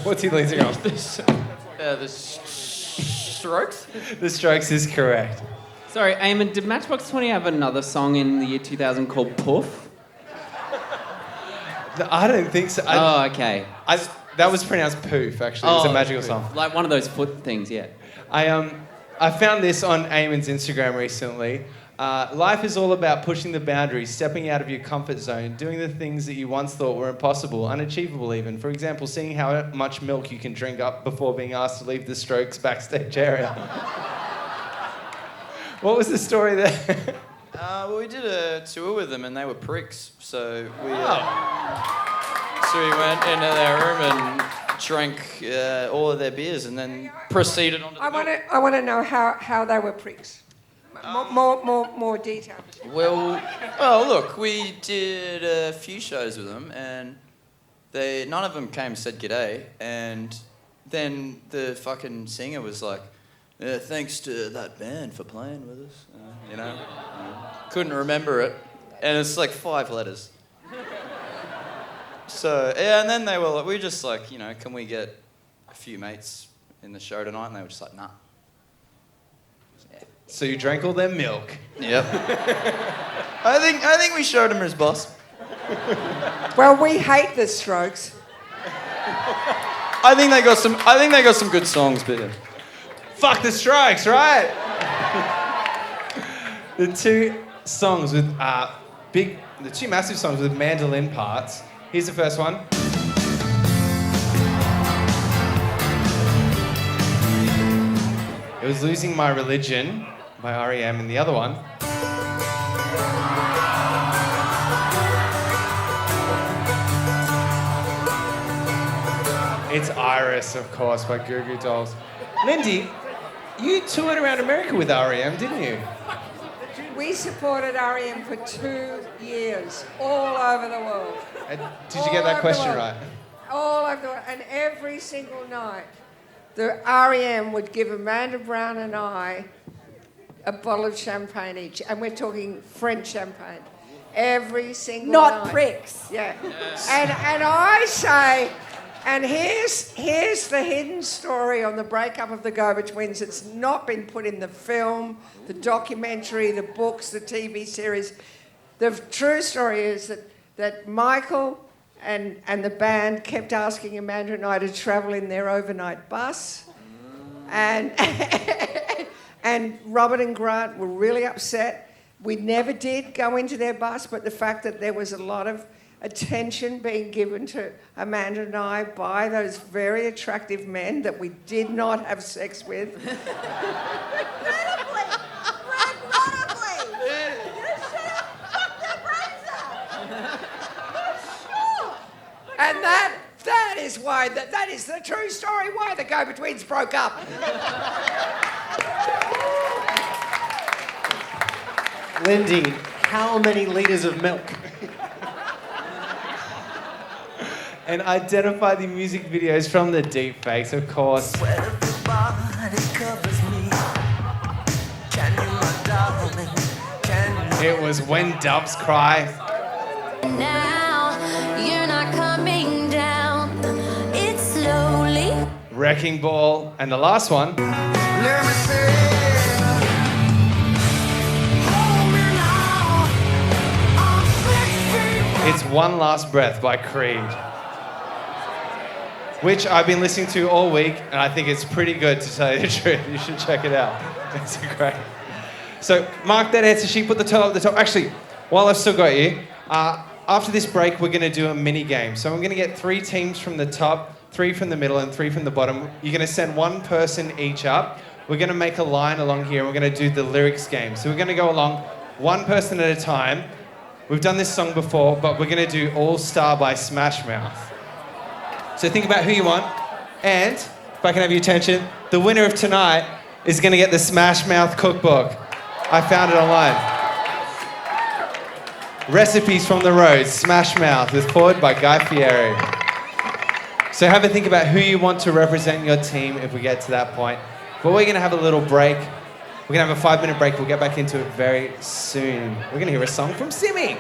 what's he the lead singer of? The Strokes? The Strokes is correct. Sorry, Eamon, did Matchbox 20 have another song in the year 2000 called Puff? No, I don't think so. Okay. That was pronounced poof, actually. It was a magical song. Like one of those foot things, yeah. I found this on Eamon's Instagram recently. Life is all about pushing the boundaries, stepping out of your comfort zone, doing the things that you once thought were impossible, unachievable even. For example, seeing how much milk you can drink up before being asked to leave the Strokes backstage area. What was the story there? Well, we did a tour with them and they were pricks, so we went into their room and drank all of their beers and then proceeded on to the boat. I want to know how they were pricks. More detail. Well, look, we did a few shows with them and none of them came and said g'day, and then the fucking singer was like, thanks to that band for playing with us, you know. Couldn't remember it, and it's like 5 letters. So, yeah, and then they were like, we just like, you know, can we get a few mates in the show tonight? And they were just like, nah. Yeah. So you drank all their milk. Yep. I think we showed him his boss. Well, we hate the Strokes. I think they got some good songs, but yeah. Fuck the Strokes, right? The two massive songs with mandolin parts. Here's the first one. It was Losing My Religion by R.E.M. and the other one. It's Iris, of course, by Goo Goo Dolls. Lindy, you toured around America with R.E.M., didn't you? We supported R.E.M. for 2 years, all over the world. Did you get that question right? All over the world. And every single night, the R.E.M. would give Amanda Brown and I a bottle of champagne each. And we're talking French champagne. Every single night. Not pricks. Yeah. Yes. And I say... And here's the hidden story on the breakup of the Go-Betweens. It's not been put in the film, the documentary, the books, the TV series. The true story is that Michael and the band kept asking Amanda and I to travel in their overnight bus. And Robert and Grant were really upset. We never did go into their bus, but the fact that there was a lot of attention being given to Amanda and I by those very attractive men that we did not have sex with. Regrettably! You should have fucked their brains out! And that is why, that is the true story why the Go-Betweens broke up. Lindy, how many litres of milk? And identify the music videos from the deep fakes, of course. It was When Doves Cry. Now you're not coming down. It's slowly. Wrecking Ball. And the last one. Let me say. It's One Last Breath by Creed. Which I've been listening to all week, and I think it's pretty good, to tell you the truth. You should check it out. It's great. So mark that answer sheet, put the top at the top. Actually, while I've still got you, after this break, we're going to do a mini game. So I'm going to get 3 teams from the top, 3 from the middle, and 3 from the bottom. You're going to send 1 person each up. We're going to make a line along here, and we're going to do the lyrics game. So we're going to go along 1 person at a time. We've done this song before, but we're going to do All Star by Smash Mouth. So think about who you want, and if I can have your attention, the winner of tonight is going to get the Smash Mouth cookbook. I found it online. Recipes from the Road, Smash Mouth, is forward by Guy Fieri. So have a think about who you want to represent your team if we get to that point. But we're going to have a little break. We're going to have a 5-minute break. We'll get back into it very soon. We're going to hear a song from Simi.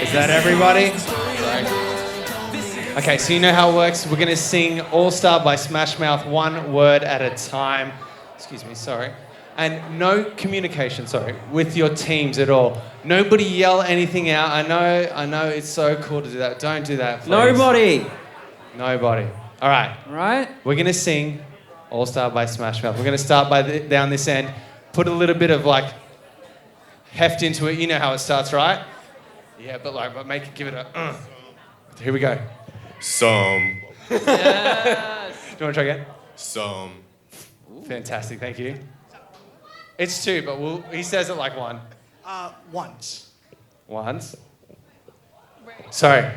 Is that everybody? Okay, so you know how it works. We're going to sing All Star by Smash Mouth 1 word at a time. Excuse me, sorry. And no communication, with your teams at all. Nobody yell anything out. I know it's so cool to do that. Don't do that, please. Nobody. All right. Right? We're going to sing All Star by Smash Mouth. We're going to start down this end. Put a little bit of heft into it. You know how it starts, right? Yeah, but give it a. Here we go. Some. Yes. Do you want to try again? Some. Fantastic, thank you. It's 2, but he says it like 1. Once. Once. Sorry.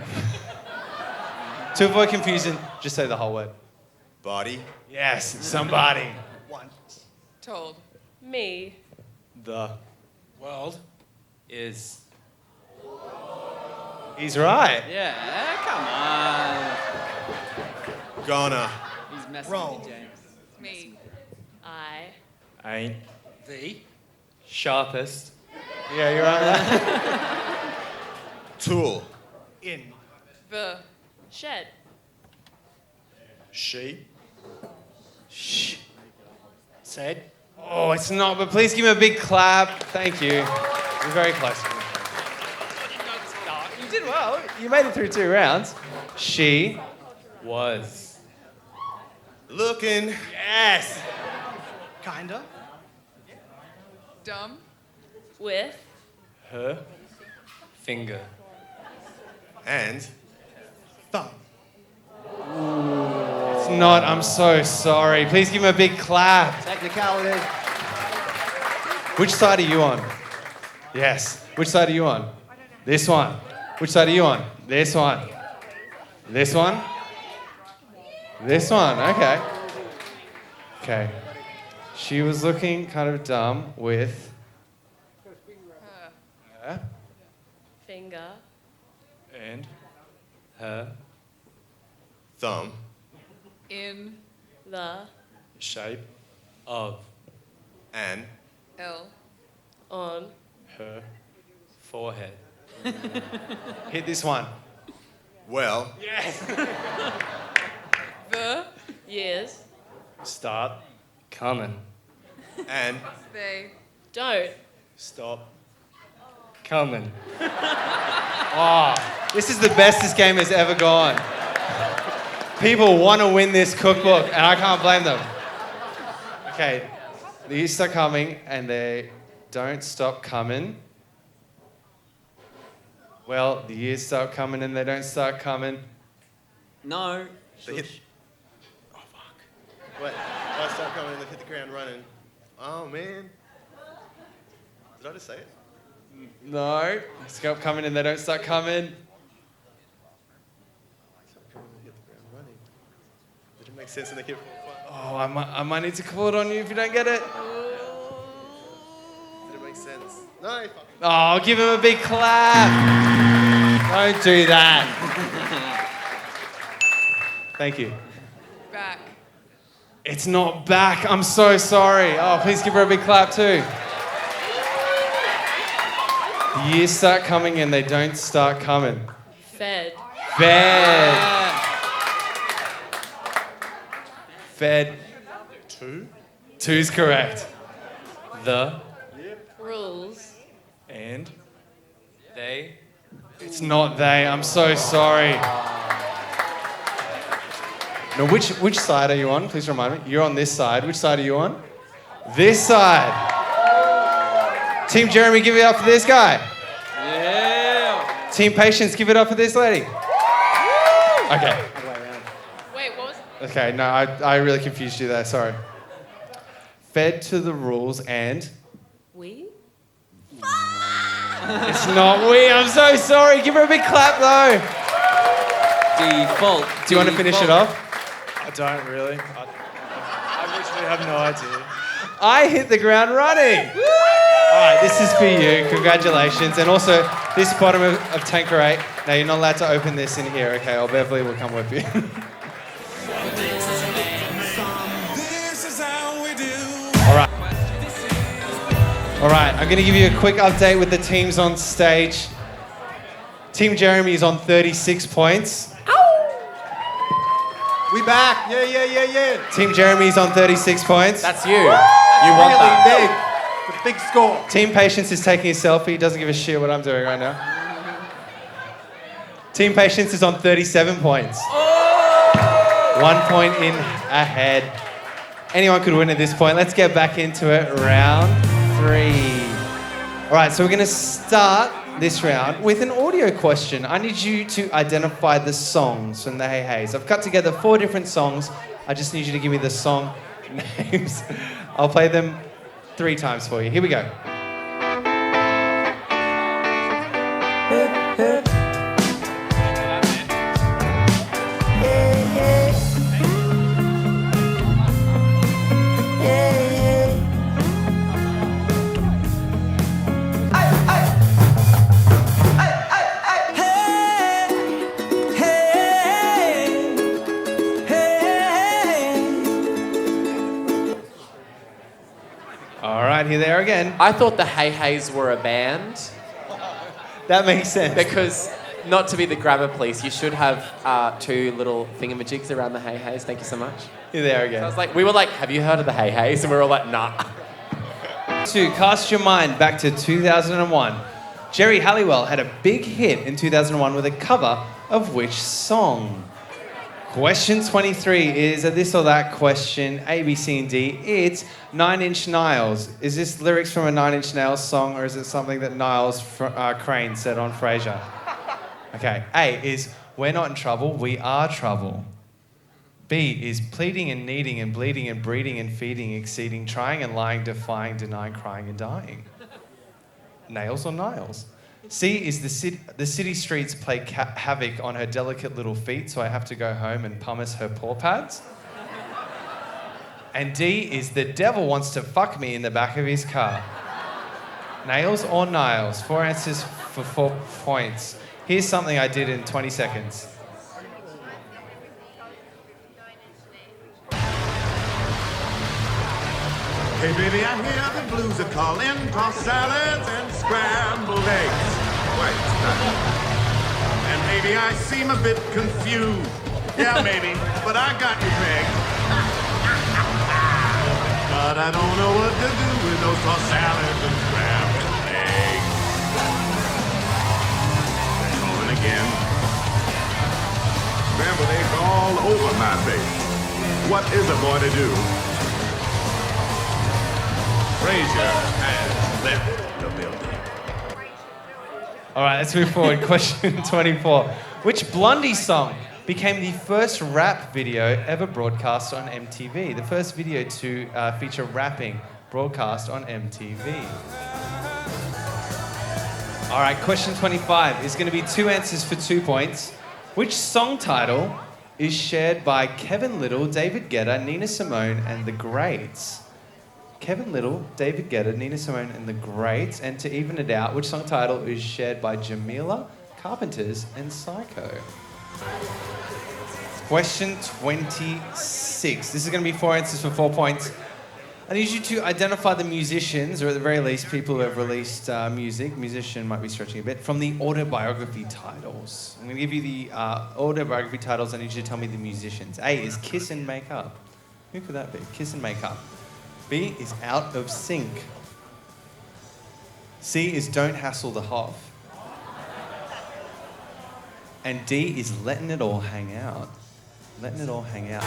To avoid confusion, just say the whole word. Body. Yes, somebody. Told. Me. The world is. He's right. Yeah, come on. Gonna. He's messing with you, James. Me. I. Ain't the sharpest. Yeah, you're right. Tool. In. The. Shed. She. Shh. Said. Oh, it's not, but please give him a big clap. Thank you. You're very close. You did well. You made it through 2 rounds. She was Looking. Yes. Kinda. Dumb. With. her finger. And. Thumb. It's not. I'm so sorry. Please give him a big clap. Technicality. Which side are you on? Yes. Which side are you on? This one. Which side are you on? This one. This one? This one. Okay. Okay. She was looking kind of dumb with her Finger. and her Thumb. In. The. shape of And. L. On. her forehead. Hit this one. Well. Yes. The. Years. Start coming. And. They. Don't. Stop coming. Oh, this is the best this game has ever gone. People want to win this cookbook, and I can't blame them. Okay, the years start coming, and they don't stop coming. Well, the years start coming, and they don't start coming. No. They hit. Oh, fuck. Wait. I start coming and they hit the ground running. Oh, man. Did I just say it? No, they stop coming, and they don't start coming. Did it make sense and they kept... Oh, I might need to call it on you if you don't get it. Did it make sense? No, fuck. Oh, give him a big clap. Don't do that. Thank you. Back. It's not back. I'm so sorry. Oh, please give her a big clap too. The years start coming and they don't start coming. Fed. Fed. Fed. Two? Two's correct. The. Rules. And. They. It's not they. I'm so sorry. Now, which side are you on? Please remind me. You're on this side. Which side are you on? This side. Team Jeremy, give it up for this guy. Yeah. Team Patience, give it up for this lady. Okay. Wait, what was? Okay, no, I really confused you there. Sorry. Fed to the rules and... We? It's not we. I'm so sorry. Give her a big clap, though. Default. Do you want to finish it off? I don't really. I literally have no idea. I hit the ground running. All right, this is for you. Congratulations. And also, this bottom of Tanqueray. Now, you're not allowed to open this in here, okay? Or Beverly will come with you. All right. All right, I'm going to give you a quick update with the teams on stage. Team Jeremy is on 36 points. We back. Yeah. Team Jeremy is on 36 points. That's you. You want that. Big. It's a big score. Team Patience is taking a selfie. Doesn't give a shit what I'm doing right now. Team Patience is on 37 points. 1 point in ahead. Anyone could win at this point. Let's get back into it. Round 3. All right, so we're going to start this round with an audio question. I need you to identify the songs from the Hey Heys. I've cut together 4 different songs. I just need you to give me the song names. I'll play them 3 times for you. Here we go. here they are again. I thought the Hey Heys were a band. That makes sense. Because, not to be the grammar police, you should have 2 little thingamajigs around the Hey Heys. Thank you so much. Here they are again. So I was like, we were like, have you heard of the Hey Heys? And we were all like, nah. 2, cast your mind back to 2001. Jerry Halliwell had a big hit in 2001 with a cover of which song? Question 23 is a this or that question, A, B, C, and D. It's 9 Inch Nails. Is this lyrics from a 9 Inch Nails song, or is it something that Niles Crane said on Frasier? Okay, A is we're not in trouble, we are trouble. B is pleading and needing and bleeding and breeding and feeding, exceeding, trying and lying, defying, denying, crying and dying. Nails or Niles? C is the city streets play havoc on her delicate little feet, so I have to go home and pumice her paw pads. And D is the devil wants to fuck me in the back of his car. Nails or Niles? 4 answers for 4 points. Here's something I did in 20 seconds. Hey baby, I hear the blues are calling, tossed salads and scrambled eggs. Quite nice. And maybe I seem a bit confused. Yeah, maybe, but I got you pegged. But I don't know what to do with those tossed salads and scrambled eggs. Calling again. Scrambled eggs all over my face. What is a boy to do? Frazier has left the building. All right, let's move forward. Question 24. Which Blondie song became the first rap video ever broadcast on MTV? The first video to feature rapping broadcast on MTV. All right, question 25 is going to be 2 answers for 2 points. Which song title is shared by Kevin Little, David Guetta, Nina Simone, and The Greats? Kevin Little, David Guetta, Nina Simone, and The Greats. And to even it out, which song title is shared by Jamila, Carpenters, and Sycco? Question 26. This is going to be 4 answers for 4 points. I need you to identify the musicians, or at the very least, people who have released music. Musician might be stretching a bit, from the autobiography titles. I'm going to give you the autobiography titles. I need you to tell me the musicians. A is Kiss and Make Up. Who could that be? Kiss and Make Up. B is Out of Sync. C is Don't Hassle the Hoff. And D is Letting It All Hang Out. Letting It All Hang Out.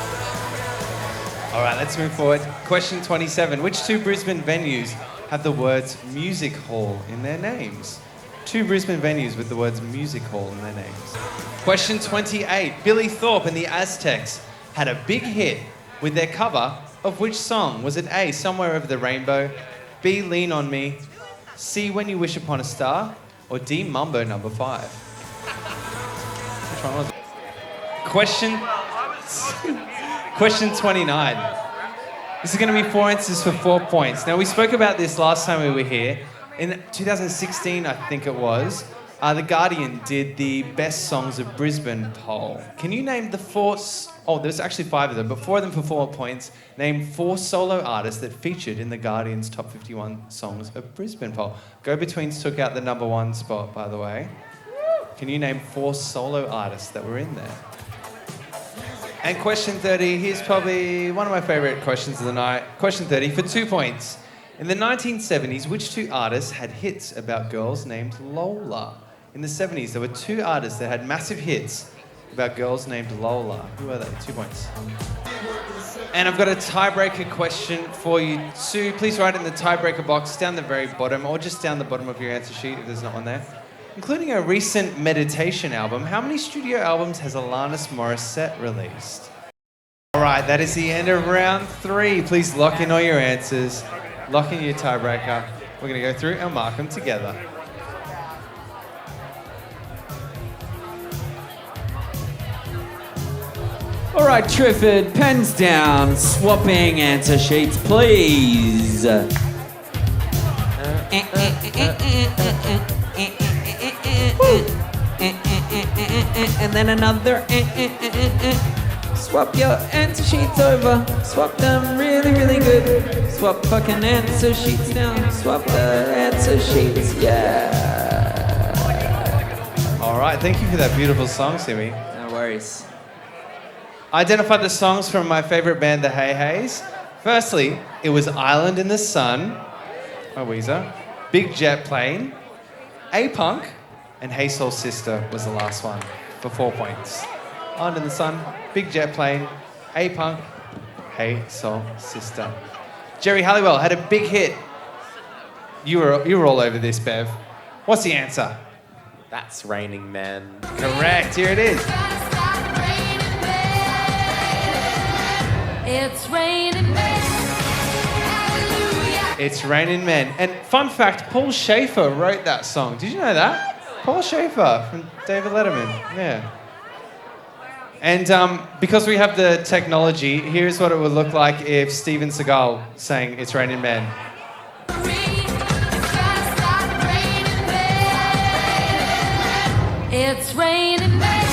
All right, let's move forward. Question 27. Which 2 Brisbane venues have the words music hall in their names? 2 Brisbane venues with the words music hall in their names. Question 28. Billy Thorpe and the Aztecs had a big hit with their cover of which song? Was it A, Somewhere Over the Rainbow, B, Lean On Me, C, When You Wish Upon a Star, or D, Mambo No. 5? Which one was it? Question 29. This is going to be 4 answers for 4 points. Now, we spoke about this last time we were here. In 2016, I think it was, The Guardian did the Best Songs of Brisbane poll. Can you name the 4... Oh, there's actually 5 of them, but 4 of them for 4 points. Name 4 solo artists that featured in the Guardian's Top 51 Songs of Brisbane poll. Go Betweens took out the number 1 spot, by the way. Can you name 4 solo artists that were in there? And question 30, here's probably one of my favourite questions of the night. Question 30 for 2 points. In the 1970s, which 2 artists had hits about girls named Lola? In the 70s, there were 2 artists that had massive hits about girls named Lola. Who are they? 2 points. And I've got a tiebreaker question for you, Sue. Please write in the tiebreaker box down the very bottom, or just down the bottom of your answer sheet if there's not one there. Including a recent meditation album, how many studio albums has Alanis Morissette released? All right, that is the end of round 3. Please lock in all your answers. Lock in your tiebreaker. We're going to go through and mark them together. All right, Triffid, pens down, swapping answer sheets, please. And then another. Swap your answer sheets over. Swap them really, really good. Swap swap fucking answer sheets down. Swap the answer sheets, yeah. All right, thank you for that beautiful song, Simi. No worries. Identify the songs from my favourite band, the Hey Heys. Firstly, it was Island in the Sun by Weezer, Big Jet Plane, A-Punk, and Hey Soul Sister was the last one for 4 points. Island in the Sun, Big Jet Plane, A-Punk, Hey Soul Sister. Jerry Halliwell had a big hit. You were all over this, Bev. What's the answer? That's Raining Men. Correct, here it is. It's raining men. It's Raining Men. And fun fact, Paul Schaefer wrote that song. Did you know that? Paul Schaefer from David Letterman. Yeah. And because we have the technology, here's what it would look like if Steven Seagal sang It's Raining Men. It's raining men.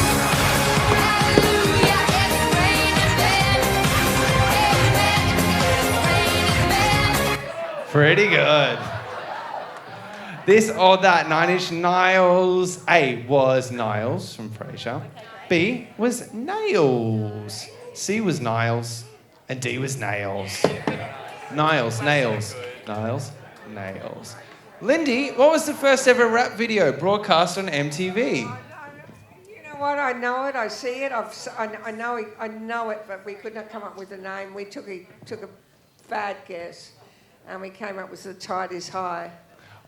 Pretty good. This or that, 9 Inch Nails. A was Niles from Frasier. B was Nails. C was Niles. And D was Nails. Niles, Nails. Niles, Nails. Lindy, what was the first ever rap video broadcast on MTV? You know what? I know it. I see it. I know it, but we could not come up with a name. We took a bad guess, and we came up with The Tide Is High.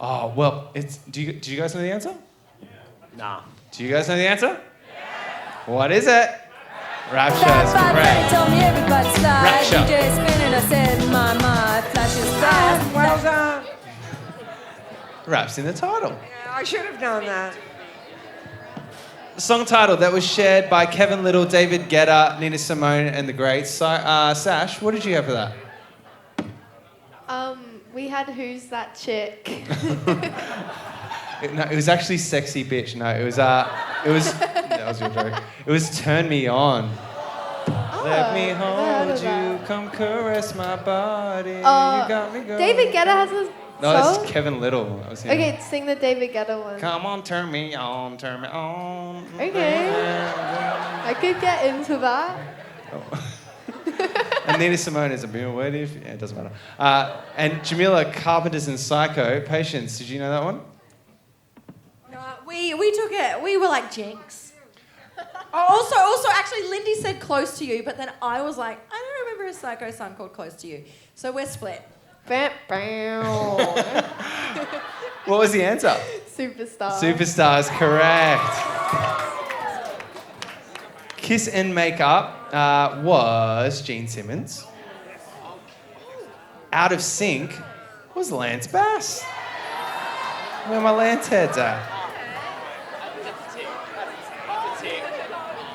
Oh, well, do you guys know the answer? Nah. Do you guys know the answer? What is it? Rapture is correct. Rapture. Well done. Rap's in the title. Yeah, I should have known that. The song title that was shared by Kevin Little, David Guetta, Nina Simone, and the Greats. Sash, what did you have for that? We had Who's That Chick? No, it was actually Sexy Bitch. No, it was that was your joke. It was Turn Me On. Let me hold you, come caress my body. You got me going. David Guetta has a No, song? that's Kevin Little. That was him. Okay, sing the David Guetta one. Come on, turn me on, turn me on. Okay. I could get into that. And Nina Simone is a bit waiting. Yeah, it doesn't matter. And Jamila Carpenter's in Sycco. Patience, did you know that one? No, we took it. We were like Jinx. Also, actually, Lindy said Close to You, but then I was like, I don't remember a Sycco song called Close to You. So we're split. What was the answer? Superstar. Superstar is correct. Kiss and Make Up was Gene Simmons. Out of Sync was Lance Bass. Where are my Lance heads at?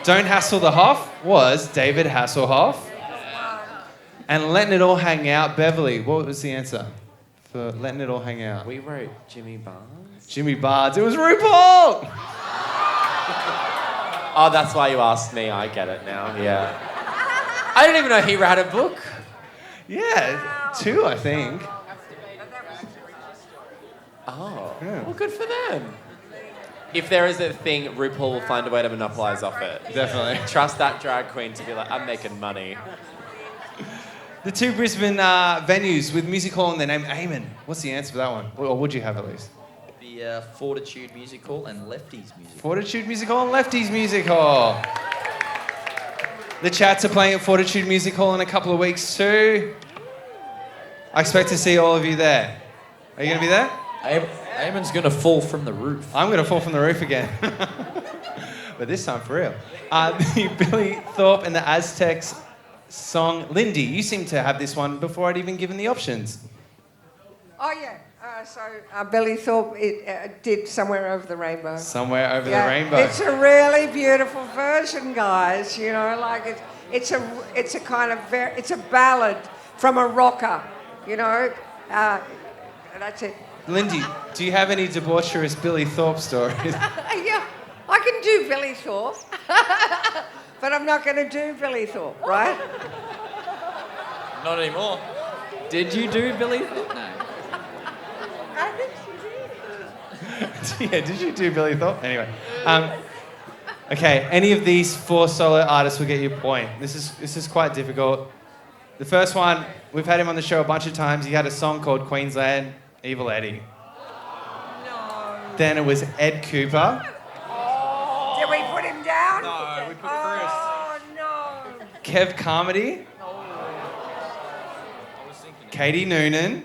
Don't Hassle the Hoff was David Hasselhoff. And Letting It All Hang Out, Beverly. What was the answer for Letting It All Hang Out? We wrote Jimmy Barnes. Jimmy Barnes. It was RuPaul! Oh, that's why you asked me. I get it now. Yeah. I didn't even know he read a book. Yeah, 2, I think. Oh. Yeah. Well, good for them. If there is a thing, RuPaul will find a way to monopolise off it. Definitely. Trust that drag queen to be like, I'm making money. The 2 Brisbane venues with music hall in their name, Aimon. What's the answer for that one? Or would you have at least? The Fortitude Music Hall and Lefties Music Hall. Fortitude Music Hall and Lefties Music Hall. The Chats are playing at Fortitude Music Hall in a couple of weeks too. I expect to see all of you there. Are you going to be there? Eamon's going to fall from the roof. I'm going to fall from the roof again. But this time for real. The Billy Thorpe and the Aztecs song, Lindy, you seem to have this one before I'd even given the options. Oh, yeah. Billy Thorpe did Somewhere Over the Rainbow. Somewhere Over the Rainbow. It's a really beautiful version, guys. You know, like it's a kind of it's a ballad from a rocker. You know, that's it. Lindy, do you have any debaucherous Billy Thorpe stories? Yeah, I can do Billy Thorpe, but I'm not going to do Billy Thorpe, right? Not anymore. Did you do Billy? No. I think she did. Yeah, did you do Billy Thorpe? Anyway. Okay, any of these 4 solo artists will get you a point. This is quite difficult. The first one, we've had him on the show a bunch of times. He had a song called Queensland, Evil Eddie. No. Then it was Ed Cooper. Did we put him down? No, we put Chris. Oh, no. Kev Carmody. Katie Noonan.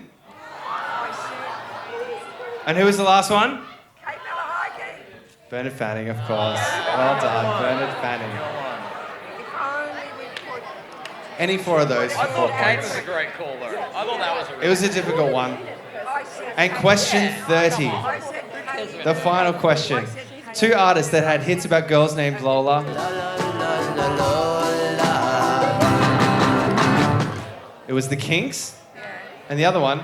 And who was the last one? Kate Malahide. Bernard Fanning, of course. Well done, Bernard Fanning. If only we put... Any 4 of those for I 4 thought Kate points. was a great call, though. I thought that was a It was a difficult one. And question 30, the final question. 2 artists that had hits about girls named Lola. It was the Kinks. And the other one.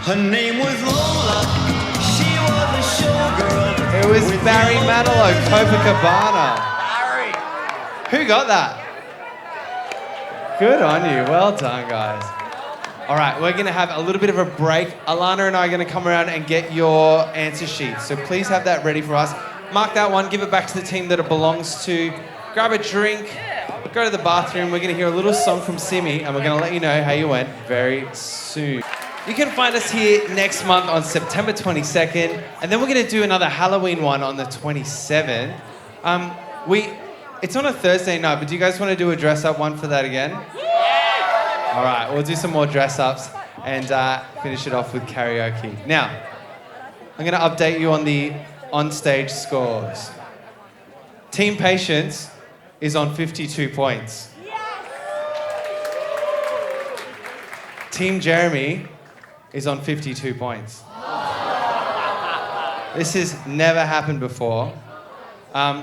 Her name was Lola. She was a showgirl. It was Barry Manilow, Copacabana. Barry. Who got that? Good on you. Well done, guys. All right, we're going to have a little bit of a break. Alana and I are going to come around and get your answer sheets. So please have that ready for us. Mark that one, give it back to the team that it belongs to. Grab a drink, go to the bathroom. We're going to hear a little song from Simi, and we're going to let you know how you went very soon. You can find us here next month on September 22nd, and then we're going to do another Halloween one on the 27th. It's on a Thursday night, but do you guys want to do a dress-up one for that again? All right, we'll do some more dress-ups and finish it off with karaoke. Now, I'm going to update you on the on-stage scores. Team Patience is on 52 points. Team Jeremy is on 52 points. This has never happened before.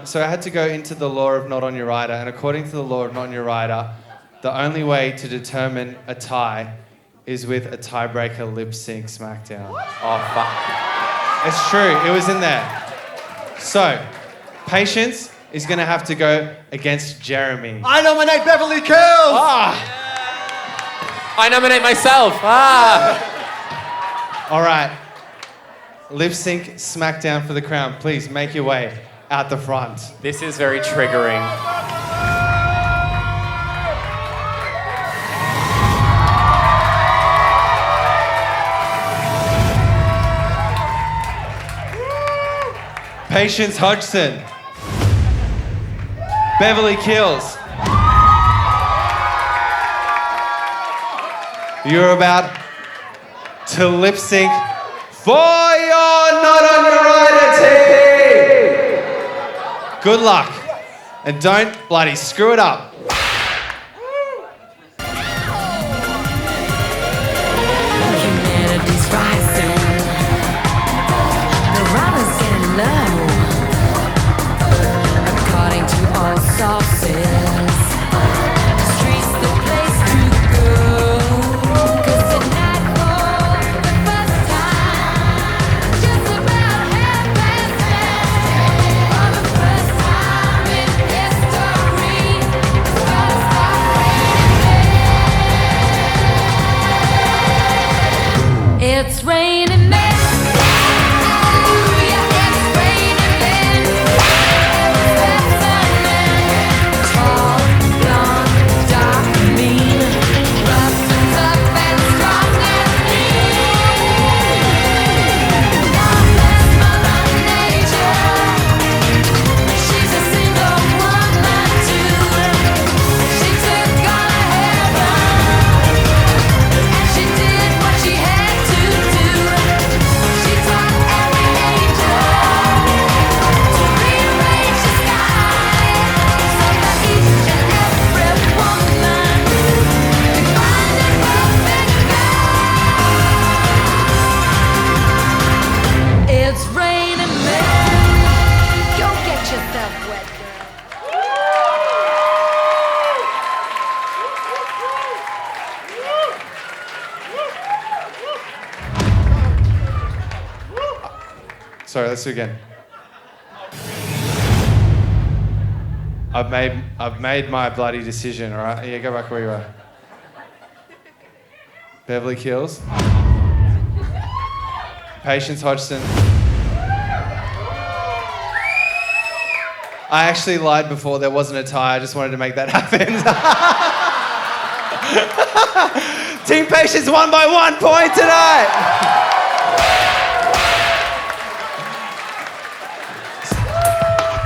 So I had to go into the law of not on your rider, and according to the law of not on your rider, the only way to determine a tie is with a tiebreaker lip sync smackdown. Oh, fuck. It's true, it was in there. So, Patience is gonna have to go against Jeremy. I nominate Beverly Kills! I nominate myself. All right. Lip sync smackdown for the crown. Please make your way out the front. This is very triggering. Patience Hodgson. Beverly Kills. You're about to lip sync for your Not On Your Rider team. Good luck. And don't bloody screw it up. Humanity's rising. The rider's getting low. According to all sources, the street's the place to go. 'Cause tonight for the first time, just about 10:30, for the first time in history, the stars are raining. It's raining men. It's raining men. Go get yourself wet, Sorry, let's do it again. I've made my bloody decision, all right? Yeah, go back where you are. Beverly kills. Patience, Hodgson. I actually lied before. There wasn't a tie. I just wanted to make that happen. Team Patience won by 1 point tonight.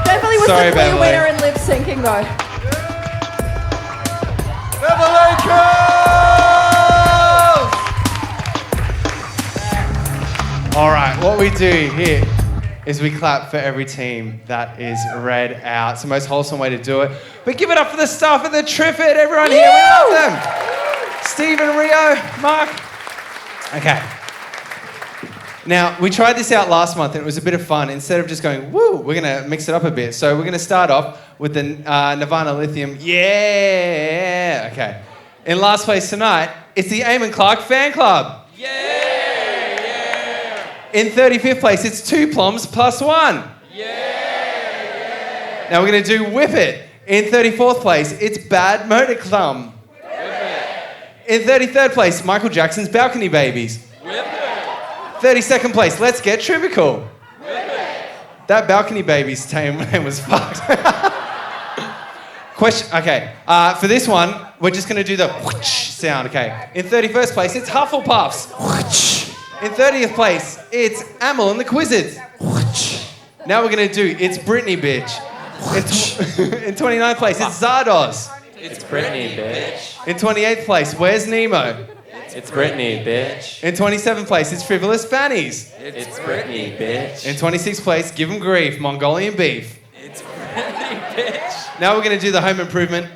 Beverly was Sorry, the clear Beverly. winner in lip syncing, though. Beverly kills! All right, what we do here is we clap for every team that is read out. It's the most wholesome way to do it. But give it up for the staff at the Triffid. Everyone here, we love them. Stephen, Rio, Mark. Okay. Now, we tried this out last month and it was a bit of fun. Instead of just going, woo, we're going to mix it up a bit. So we're going to start off with the Nirvana Lithium. Yeah! Okay. In last place tonight, it's the Aimon Clark Fan Club. In 35th place, it's 2 Plums plus 1. Now we're going to do Whip It. In 34th place, it's Bad Motor Club. In 33rd place, Michael Jackson's Balcony Babies. 32nd place, Let's Get Trivical. That Balcony Babies name was fucked. Question, okay. For this one, we're just going to do the whoosh sound, okay. In 31st place, it's Hufflepuffs. In 30th place, it's Amel and the Quizzes. Now we're going to do It's Britney, bitch. In 29th place, it's Zardoz. It's Britney, bitch. In 28th place, Where's Nemo? It's Britney, bitch. In 27th place, it's Frivolous Fannies. It's Britney, bitch. In 26th place, Give 'em Grief, Mongolian Beef. It's Britney, bitch. Now we're going to do the Home Improvement.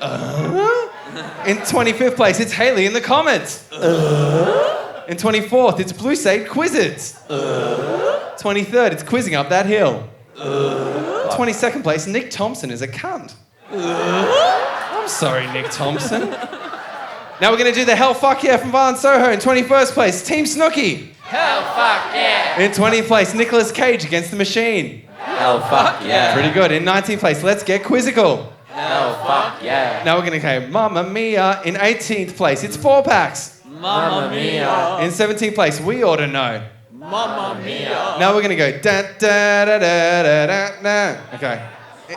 In 25th place, it's Haley in the Comments. In 24th, it's Blue State Quizzes. 23rd, it's Quizzing Up That Hill. 22nd place, Nick Thompson is a cunt. I'm sorry, Nick Thompson. Now we're going to do the Hell Fuck Yeah from Violent Soho. In 21st place, Team Snooki. Hell fuck yeah! In 20th place, Nicolas Cage Against the Machine. Hell fuck yeah. Pretty good. In 19th place, Let's Get Quizzical. Hell fuck yeah. Now we're going to go Mamma Mia. In 18th place, it's 4-packs. Mamma mia. In 17th place, We Ought to Know. Mamma mia. Now we're going to go da da da da da da da. Okay.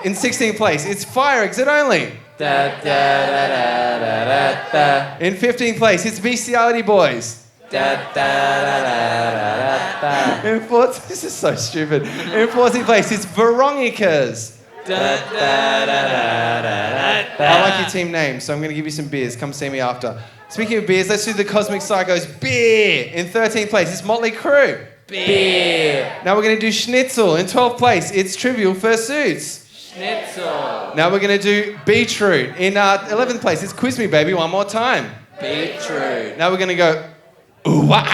In 16th place, it's Fire Exit Only. Da da da da da da da. In 15th place, it's Bestiality Boys. Da da da da da da. In 14th, this is so stupid. In 14th place, it's Veronicas. Da da da da da da. I like your team name, so I'm going to give you some beers. Come see me after. Speaking of beers, let's do the Cosmic Psychos beer. In 13th place, it's Motley Crue. Beer. Now we're going to do Schnitzel. In 12th place, it's Trivial Fursuits. Schnitzel. Now we're going to do Beetroot. In 11th place, it's Quiz Me Baby one more time. Beetroot. Now we're going to go ooh wah.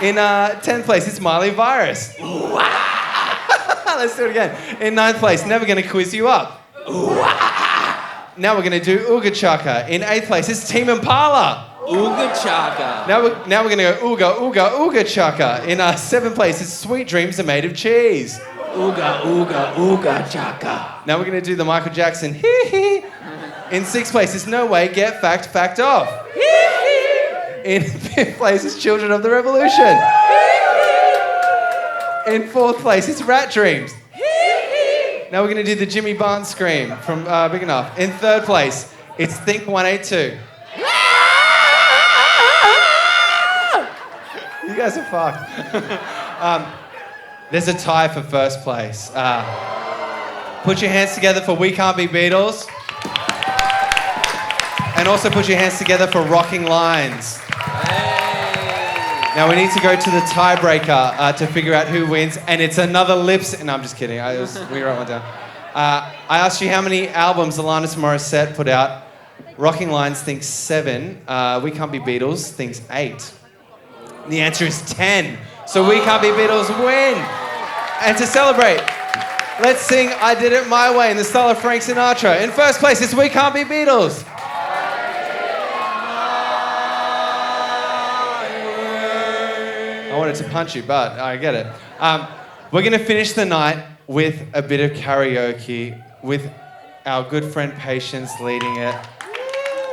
In 10th place, it's Miley Virus. Ooh wah. Let's do it again. In 9th place, Never Going to Quiz You Up. Ooh wah. Now we're going to do Ooga Chaka. In 8th place, it's Team Impala. Ooga Chaka. Now we're going to go Ooga Ooga Ooga Chaka. In 7th place, it's Sweet Dreams Are Made of Cheese. Ooga Ooga Ooga Chaka. Now we're going to do the Michael Jackson hee hee. In 6th place, it's No Way, Get Fact, Fact Off. In 5th place, it's Children of the Revolution. In 4th place, it's Rat Dreams. Now we're going to do the Jimmy Barnes scream from Big Enough. In 3rd place, it's Think 182. You guys are fucked. There's a tie for first place. Put your hands together for We Can't Be Beatles. And also put your hands together for Rocking Lines. Now we need to go to the tiebreaker to figure out who wins, and it's another lips. No, I'm just kidding. We wrote one down. I asked you how many albums Alanis Morissette put out. Rocking Lines thinks 7. We Can't Be Beatles thinks 8. The answer is 10. So We Can't Be Beatles win. And to celebrate, let's sing I Did It My Way in the style of Frank Sinatra. In first place, it's We Can't Be Beatles. I wanted to punch you, but I get it. We're going to finish the night with a bit of karaoke with our good friend Patience leading it.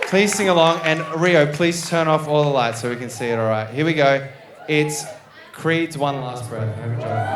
Please sing along. And Rio, please turn off all the lights so we can see it all right. Here we go. It's Creed's One Last Breath. Hope you enjoy it.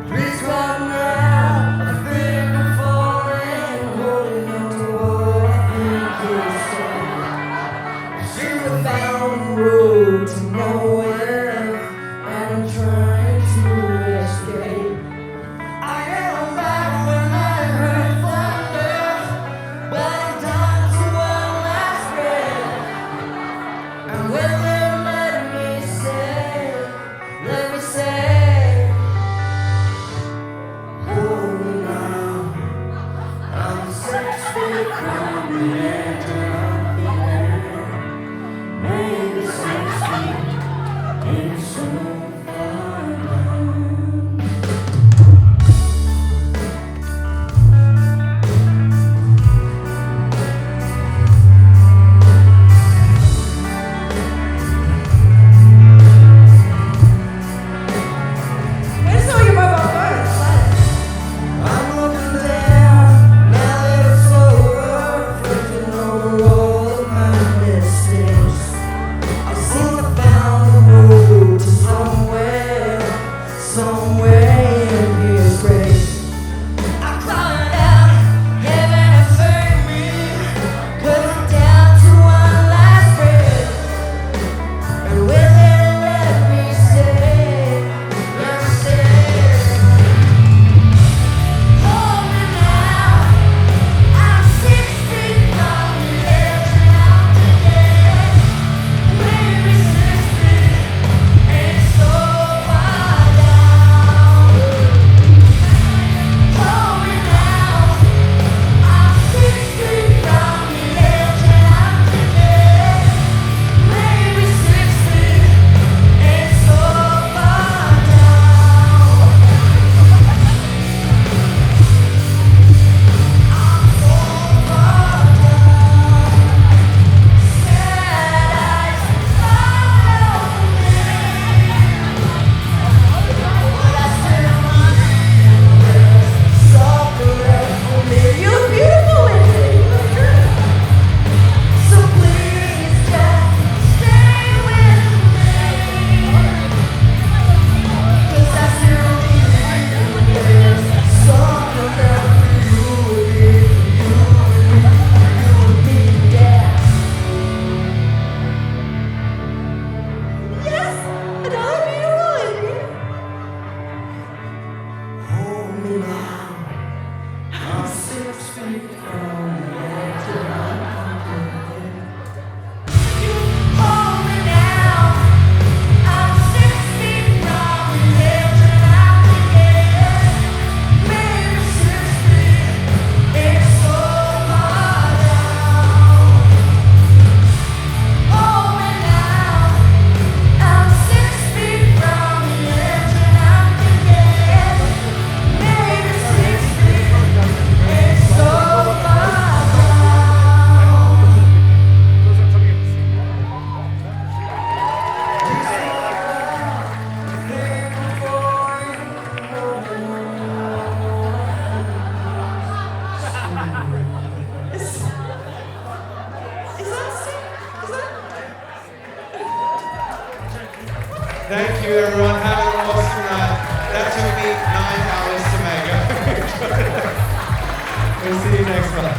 Please come now, I think I'm falling, holding on to what I think is safe. She's found the road to nowhere, and I'm trying to escape. I held back when I heard thunder, but I'm down to one last breath. And when they let me say, hold me now. I'm 6 feet from the edge and I'm feeling maybe 6 feet ain't so far down. Where's all your mobile phones? I'm looking down, now that it's over, reflecting over all of my mistakes. I think I found the road to somewhere in His grace. I cried out, heaven have saved me, 'cause I'm down to one last breath. And when they let me say, hold me now. I'm 6 feet from the edge and I'm today. Maybe 6 feet ain't so far down. Hold me now. I'm 6 feet from the edge and I'm today. Maybe 6 feet ain't so far down. You're beautiful, Lindy. So please just stay with me. 'Cause I still need you. There's something left for you and me, yeah. Yes, another beautiful Lindy. Hold me now. I'm 6 feet from the edge and I'm coming. Hold me now. I'm 6 feet from the edge and I'm coming. Maybe 6 feet ain't so far down. Hold me now. I'm 6 feet from the edge and I'm coming. Maybe 6 feet ain't so far down. Thank you, everyone. Have an awesome night. That took me 9 hours to make. We'll see you next month.